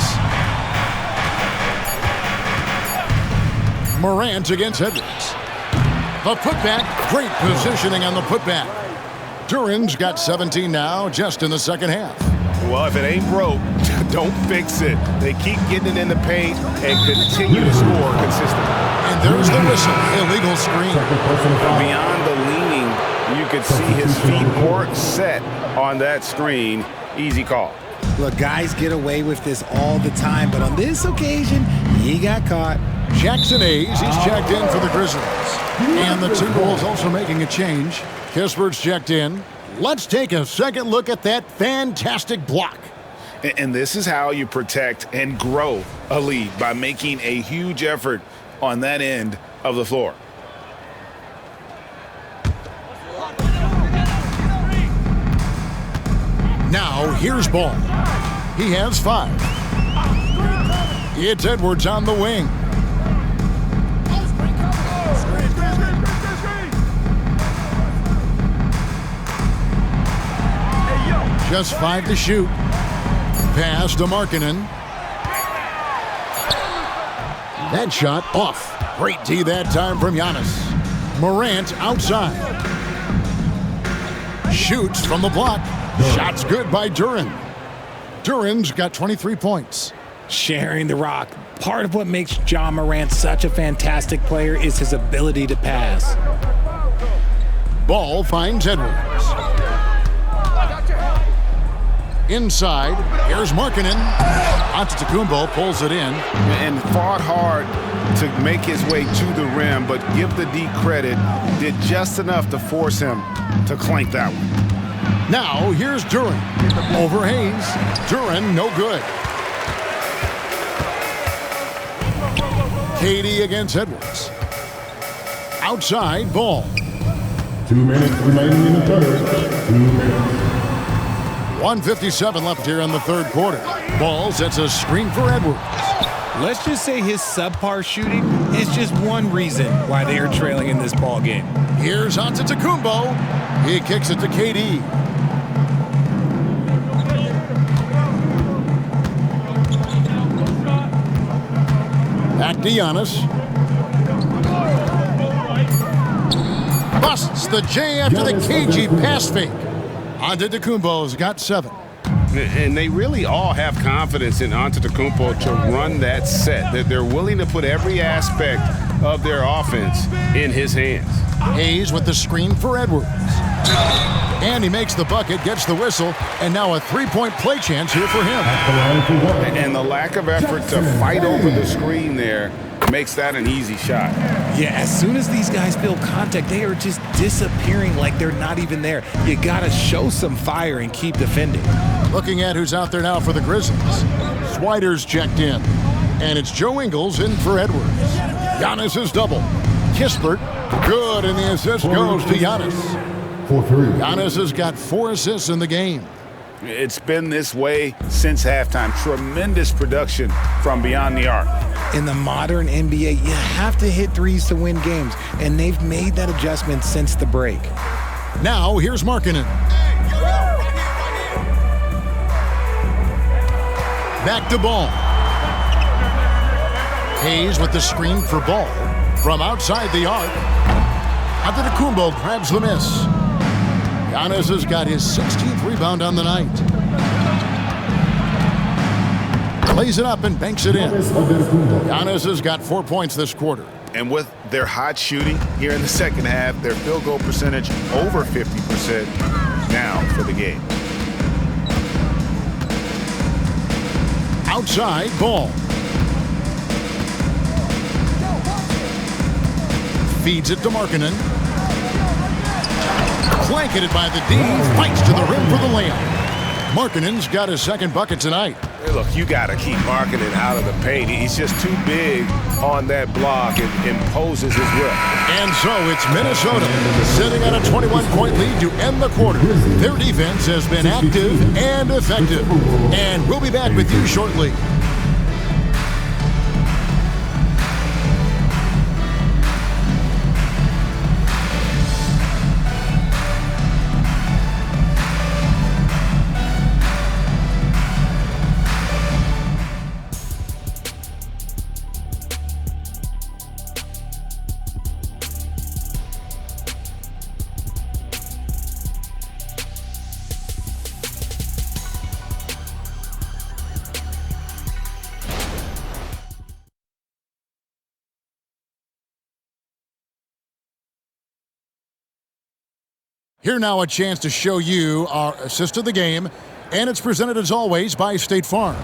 Morant against Edwards. The putback. Great positioning on the putback. Duran's got 17 now, just in the second half. Well, if it ain't broke, don't fix it. They keep getting it in the paint and continue to score consistently. And there's the whistle. Illegal screen. Beyond the could see his feet more set on that screen. Easy call. Look, guys get away with this all the time, but on this occasion, he got caught. Jackson Hayes, he's checked in for the Grizzlies. And the Timberwolves also making a change. Kispert's checked in. Let's take a second look at that fantastic block. And this is how you protect and grow a lead, by making a huge effort on that end of the floor. Now, here's Ball. He has 5. It's Edwards on the wing. Just 5 to shoot. Pass to Markkanen. That shot off. Great D that time from Giannis. Morant outside. Shoots from the block. Shot's good by Duren. Duren's got 23 points. Sharing the rock. Part of what makes Ja Morant such a fantastic player is his ability to pass. Ball finds Edwards. Inside, here's Markkanen. Antetokounmpo pulls it in. And fought hard to make his way to the rim, but give the D credit, did just enough to force him to clank that one. Now, here's Duren. Over Hayes. Duren, no good. KD against Edwards. Outside, Ball. 2 minutes remaining in the third. 2 minutes. 1:57 left here in the third quarter. Ball sets a screen for Edwards. Let's just say his subpar shooting is just one reason why they are trailing in this ball game. Here's Antetokounmpo. He kicks it to KD. Back to Giannis. Busts the J after the KG pass fake. Antetokounmpo's got 7. And they really all have confidence in Antetokounmpo to run that set. That they're willing to put every aspect of their offense in his hands. Hayes with the screen for Edwards. And he makes the bucket, gets the whistle, and now a 3-point play chance here for him. And the lack of effort to fight over the screen there makes that an easy shot. Yeah, as soon as these guys feel contact, they are just disappearing like they're not even there. You gotta show some fire and keep defending. Looking at who's out there now for the Grizzlies. Swider's checked in. And it's Joe Ingles in for Edwards. Giannis is double. Kispert, good, and the assist goes to Giannis. Giannis has got 4 assists in the game. It's been this way since halftime. Tremendous production from beyond the arc. In the modern NBA, you have to hit threes to win games, and they've made that adjustment since the break. Now, here's Markkanen. Back to Ball. Hayes with the screen for Ball. From outside the arc. Antetokounmpo grabs the miss. Giannis has got his 16th rebound on the night. Plays it up and banks it in. Giannis has got 4 points this quarter. And with their hot shooting here in the second half, their field goal percentage over 50% now for the game. Outside, Ball. Feeds it to Markkanen. Blanketed by the D, fights to the rim for the layup. Markkanen's got his second bucket tonight. Hey, look, you got to keep Markkanen out of the paint. He's just too big on that block and imposes his will. And so it's Minnesota sitting on a 21-point lead to end the quarter. Their defense has been active and effective. And we'll be back with you shortly. Here now a chance to show you our assist of the game, and it's presented as always by State Farm.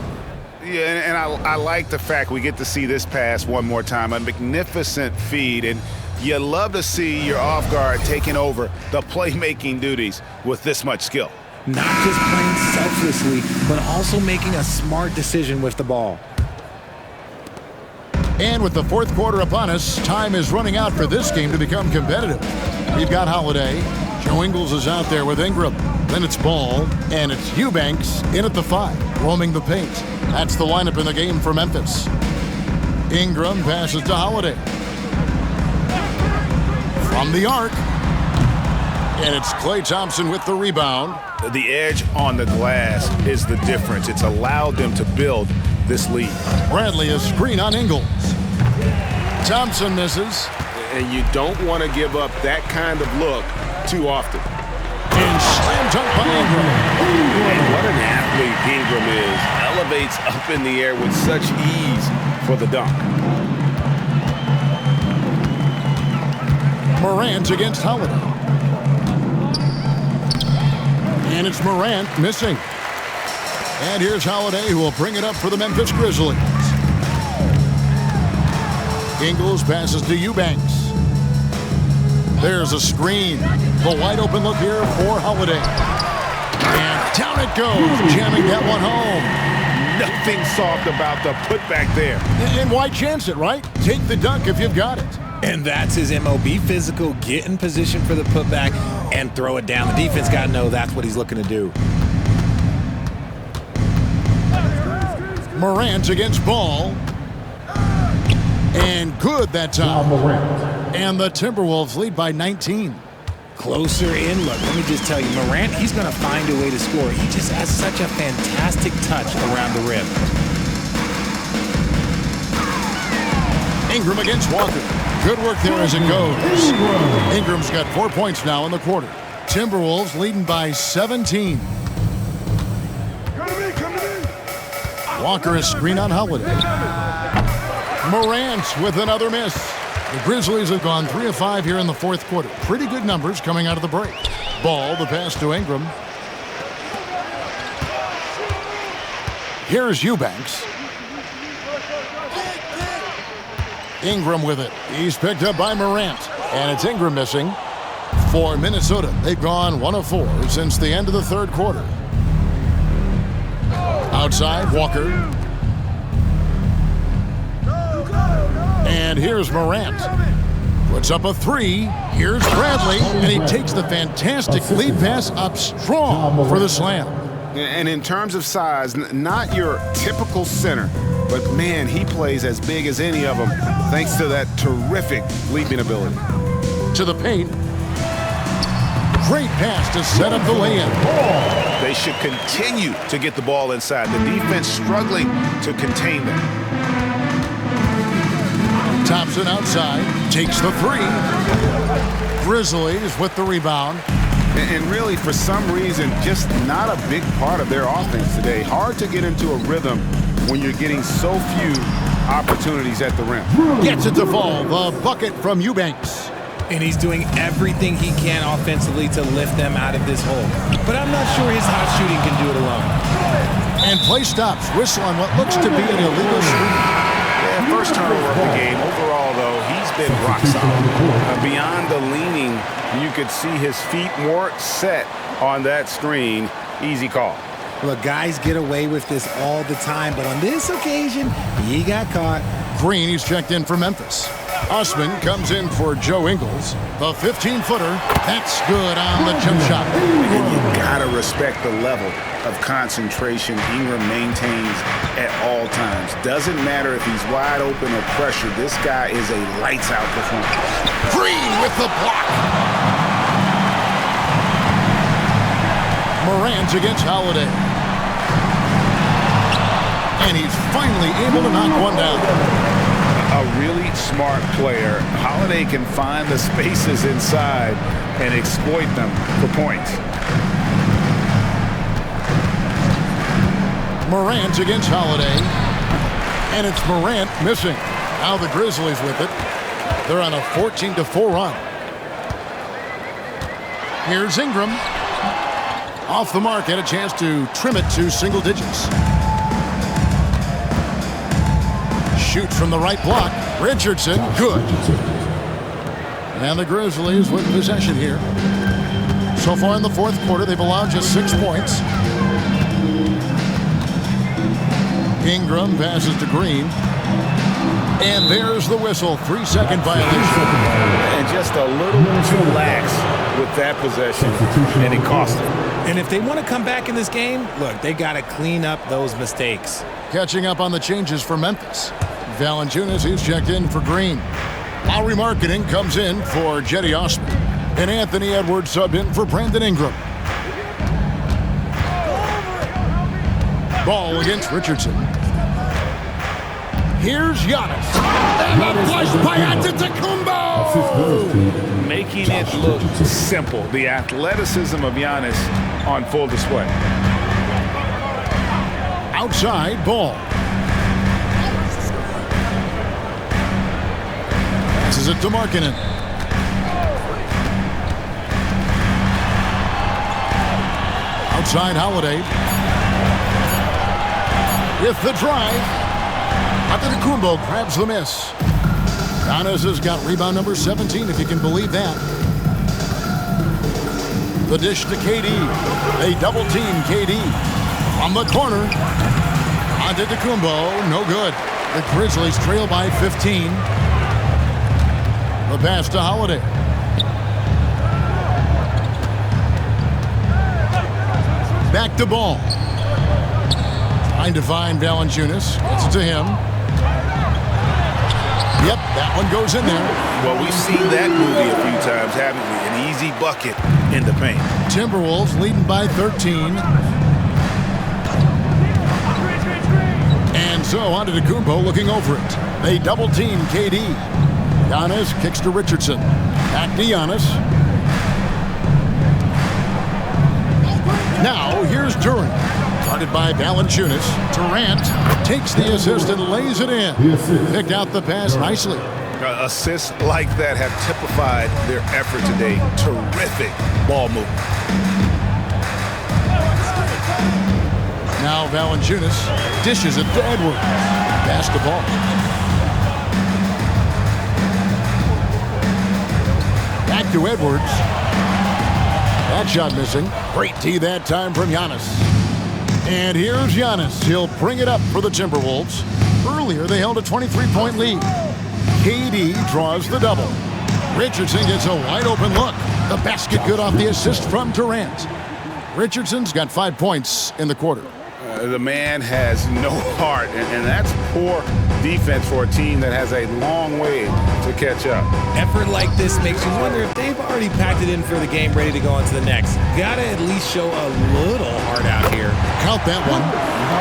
Yeah, and I like the fact we get to see this pass one more time. A magnificent feed, and you love to see your off guard taking over the playmaking duties with this much skill. Not just playing selflessly, but also making a smart decision with the ball. And with the fourth quarter upon us, time is running out for this game to become competitive. We've got Holiday. Joe Ingles is out there with Ingram. Then it's Ball, and it's Eubanks in at the 5, roaming the paint. That's the lineup in the game for Memphis. Ingram passes to Holiday. From the arc. And it's Klay Thompson with the rebound. The edge on the glass is the difference. It's allowed them to build this lead. Bradley, a screen on Ingles. Thompson misses. And you don't want to give up that kind of look too often. And slam dunk by Ingram. And what an athlete Ingram is. Elevates up in the air with such ease for the dunk. Morant against Holiday. And it's Morant missing. And here's Holiday, who will bring it up for the Memphis Grizzlies. Ingles passes to Eubanks. There's a screen. The wide open look here for Holiday. And down it goes, jamming that one home. Nothing soft about the putback there. And why chance it, right? Take the dunk if you've got it. And that's his MO. Be physical, get in position for the putback, and throw it down. The defense got to know that's what he's looking to do. Morant against Ball. And good that time. And the Timberwolves lead by 19. Closer in. Look, let me just tell you, Morant, he's going to find a way to score. He just has such a fantastic touch around the rim. Ingram against Walker. Good work there as it goes. Ingram's got 4 points now in the quarter. Timberwolves leading by 17. Walker is screen on Holiday. Morant with another miss. The Grizzlies have gone 3 of 5 here in the fourth quarter. Pretty good numbers coming out of the break. Ball, the pass to Ingram. Here's Eubanks. Ingram with it. He's picked up by Morant. And it's Ingram missing. For Minnesota, they've gone 1 of 4 since the end of the third quarter. Outside, Walker. And here's Morant. Puts up a 3. Here's Bradley. And he takes the fantastic lead pass up strong for the slam. And in terms of size, not your typical center, but man, he plays as big as any of them thanks to that terrific leaping ability. To the paint. Great pass to set up the lay-in. They should continue to get the ball inside. The defense struggling to contain them. Thompson outside, takes the 3. Grizzlies with the rebound. And really, for some reason, just not a big part of their offense today. Hard to get into a rhythm when you're getting so few opportunities at the rim. Gets it to fall. The bucket from Eubanks. And he's doing everything he can offensively to lift them out of this hole. But I'm not sure his hot shooting can do it alone. And play stops. Whistle on what looks to be an illegal screen. Yeah, first turnover of the game. Overall, though, he's been rock solid. Beyond the leaning, you could see his feet more set on that screen. Easy call. Look, guys get away with this all the time, but on this occasion, he got caught. Green, he's checked in for Memphis. Usman comes in for Joe Ingles. The 15-footer, that's good on the jump shot. And you gotta respect the level of concentration Ingram maintains at all times. Doesn't matter if he's wide open or pressured. This guy is a lights-out performer. Green with the block. Morant against Holiday. And he's finally able to knock one down. A really smart player. Holiday can find the spaces inside and exploit them for points. Morant against Holiday. And it's Morant missing. Now the Grizzlies with it. They're on a 14-4 run. Here's Ingram. Off the mark, had a chance to trim it to single digits. Shoots from the right block. Richardson, good. And the Grizzlies with possession here. So far in the fourth quarter, they've allowed just 6 points. Ingram passes to Green. And there's the whistle. 3-second violation. And just a little too lax with that possession, and it cost them. And if they want to come back in this game, look, they got to clean up those mistakes. Catching up on the changes for Memphis. Valanciunas, he's checked in for Green. Lowry Marketing comes in for Jetty Osman. And Anthony Edwards sub in for Brandon Ingram. Ball against Richardson. Here's Giannis. And a flush by Antetokounmpo. Making it look simple. The athleticism of Giannis on full display. Outside ball. Passes it to Markkanen. Outside Holiday. With the drive. Antetokounmpo grabs the miss. Giannis has got rebound number 17, if you can believe that. The dish to KD. They double team KD. From the corner. Antetokounmpo, no good. The Grizzlies trail by 15. The pass to Holiday. Back to Ball. Trying to find Valanciunas. Gets it to him. Yep, that one goes in there. Well, we've seen that movie a few times, haven't we? An easy bucket in the paint. Timberwolves leading by 13. And so Antetokounmpo looking over it. They double team KD. Giannis kicks to Richardson. Back to Giannis. Now here's Durant. Guarded by Valanciunas. Durant takes the assist and lays it in. Picked out the pass nicely. Assists like that have typified their effort today. Terrific ball movement. Now Valanciunas dishes it to Edwards. Pass the ball. Back to Edwards. That shot missing. Great D that time from Giannis. And here's Giannis. He'll bring it up for the Timberwolves. Earlier, they held a 23-point lead. KD draws the double. Richardson gets a wide-open look. The basket good off the assist from Durant. Richardson's got 5 points in the quarter. The man has no heart, and that's poor defense for a team that has a long way to catch up. Effort like this makes you wonder if they've already packed it in for the game, ready to go on to the next. Gotta at least show a little heart out here. Count that one.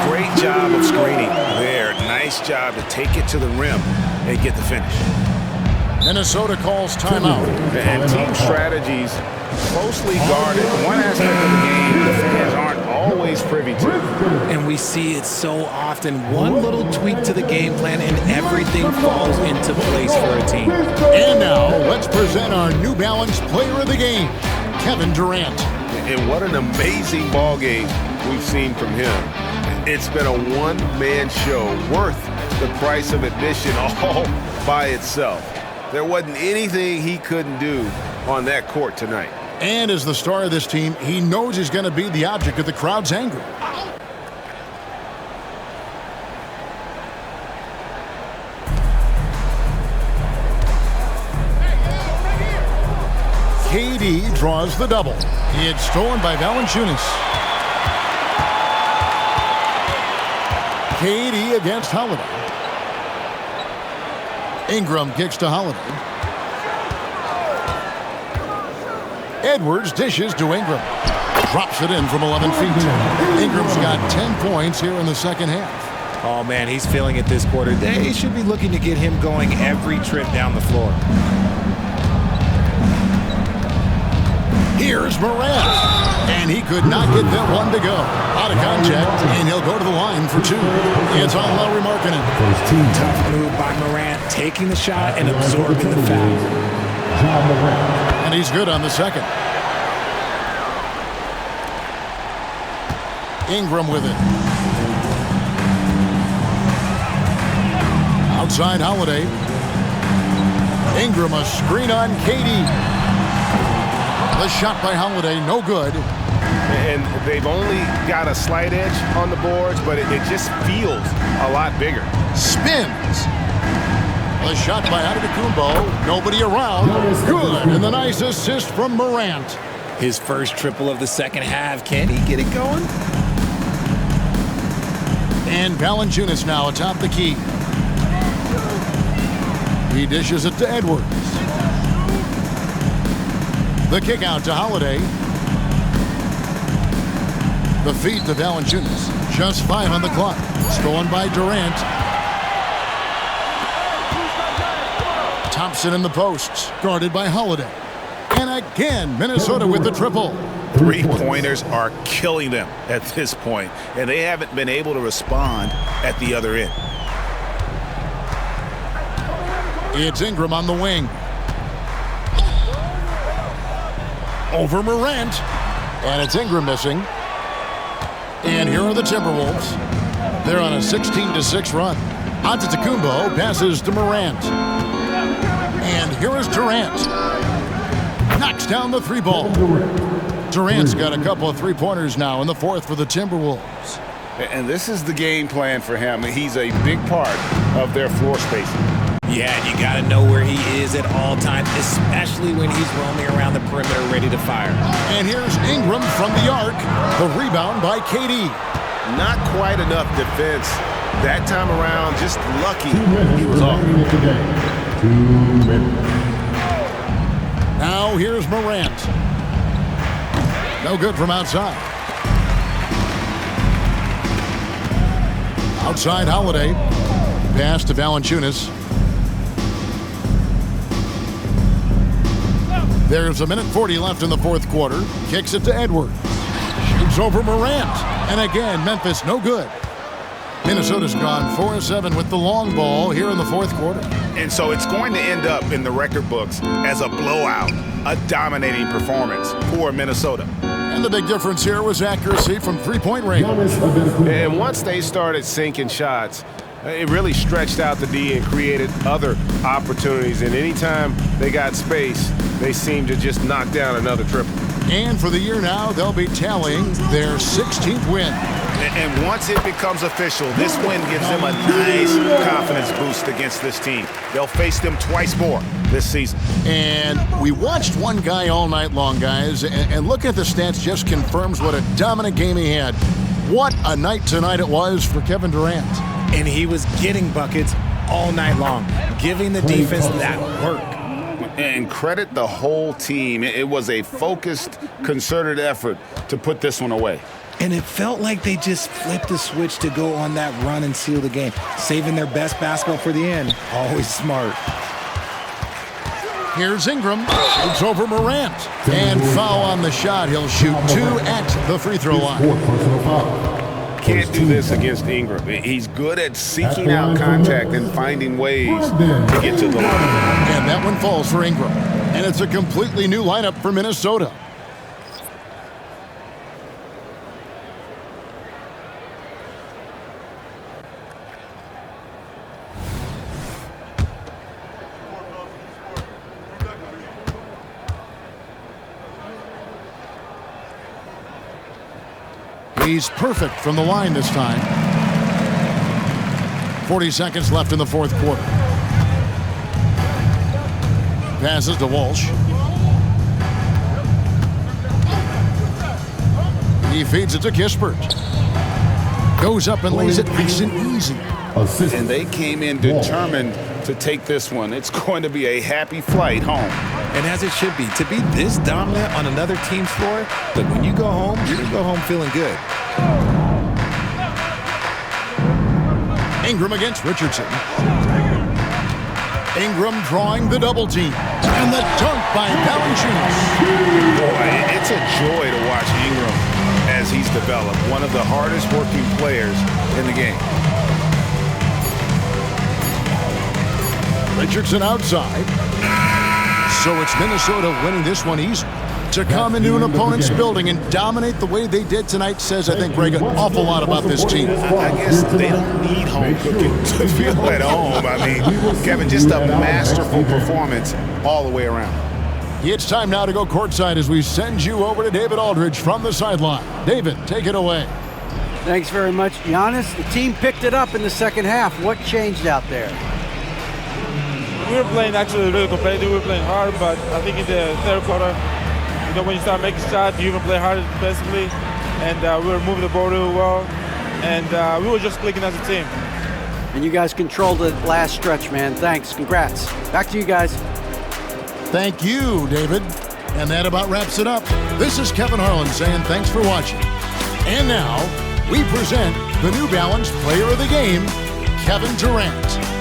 Great job of screening there. Nice job to take it to the rim and get the finish. Minnesota calls timeout. And team strategies closely guarded. One aspect of the game the fans aren't always privy to. And we see it so often. One little tweak to the game plan and everything falls into place for a team. And now, let's present our New Balance player of the game, Kevin Durant. And what an amazing ball game we've seen from him. It's been a one-man show worth the price of admission all by itself. There wasn't anything he couldn't do on that court tonight. And as the star of this team, he knows he's going to be the object of the crowd's anger. KD draws the double. It's stolen by Valanciunas. KD against Holiday. Ingram kicks to Holiday. Edwards dishes to Ingram. Drops it in from 11 feet. Ingram's got 10 points here in the second half. Oh, man, he's feeling it this quarter. They should be looking to get him going every trip down the floor. Here's Morant. And he could not get that one to go. Out of contact, and he'll go to the line for two. It's on Lowry Markkanen. Tough move by Morant, taking the shot and absorbing the foul. And he's good on the second. Ingram with it. Outside Holiday. Ingram, a screen on Katie. The shot by Holiday, no good. And they've only got a slight edge on the boards, but it just feels a lot bigger. Spins. The shot by Antetokounmpo. Nobody around. Good. And the nice assist from Morant. His first triple of the second half. Can he get it going? And Valanciunas now atop the key. He dishes it to Edwards. The kick out to Holiday. The feed to Valanciunas. Just 5 on the clock. Stolen by Durant. Thompson in the posts. Guarded by Holiday. And again, Minnesota with the triple. Three-pointers are killing them at this point, and they haven't been able to respond at the other end. It's Ingram on the wing. Over Morant. And it's Ingram missing. And here are the Timberwolves. They're on a 16-6 run. Antetokounmpo passes to Morant. And here is Durant. Knocks down the three ball. Durant's got a couple of three-pointers now in the fourth for the Timberwolves. And this is the game plan for him. He's a big part of their floor spacing. Yeah, and you got to know where he is at all times, especially when he's roaming around the perimeter ready to fire. And here's Ingram from the arc. The rebound by KD. Not quite enough defense that time around. Just lucky he was off. Now here's Morant. No good from outside. Outside Holiday. Pass to Valanciunas. There's 1:40 left in the fourth quarter. Kicks it to Edwards. Shoots over Morant. And again, Memphis no good. Minnesota's gone 4-7 with the long ball here in the fourth quarter. And so it's going to end up in the record books as a blowout, a dominating performance for Minnesota. And the big difference here was accuracy from three-point range. And once they started sinking shots, it really stretched out the D and created other opportunities. And anytime they got space, they seemed to just knock down another triple. And for the year now, they'll be tallying their 16th win. And once it becomes official, this win gives them a nice confidence boost against this team. They'll face them twice more this season. And we watched one guy all night long, guys, and looking at the stats just confirms what a dominant game he had. What a night tonight it was for Kevin Durant. And he was getting buckets all night long, giving the defense that work. And credit the whole team. It was a focused, concerted effort to put this one away. And it felt like they just flipped the switch to go on that run and seal the game, saving their best basketball for the end. Always smart. Here's Ingram. Shoots over Morant. And foul on the shot. He'll shoot 2 at the free throw line. Can't do this against Ingram. He's good at seeking out contact and finding ways to get to the line. And that one falls for Ingram. And it's a completely new lineup for Minnesota. He's perfect from the line this time. 40 seconds left in the fourth quarter. Passes to Walsh. He feeds it to Kispert. Goes up and lays it nice and easy. And they came in determined to take this one. It's going to be a happy flight home. And as it should be, to be this dominant on another team's floor, look, when you go home, you can go home feeling good. Ingram against Richardson. Ingram drawing the double team. And the dunk by Valanciunas. Boy, it's a joy to watch Ingram as he's developed. One of the hardest working players in the game. Richardson outside. So it's Minnesota winning this one easy. to come into an opponent's building and dominate the way they did tonight says, I think, Greg, an awful lot about this team. I guess they don't need home cooking to feel at home. I mean, Kevin, just a masterful performance all the way around. It's time now to go courtside as we send you over to David Aldridge from the sideline. David, take it away. Thanks very much, Giannis. The team picked it up in the second half. What changed out there? We were playing actually really competitive. We were playing hard, but I think in the third quarter, when you start making shots, you even play harder defensively, and we were moving the ball really well, and we were just clicking as a team. And you guys controlled the last stretch, man. Thanks. Congrats. Back to you guys. Thank you, David. And that about wraps it up. This is Kevin Harlan saying thanks for watching. And now, we present the New Balance Player of the Game, Kevin Durant.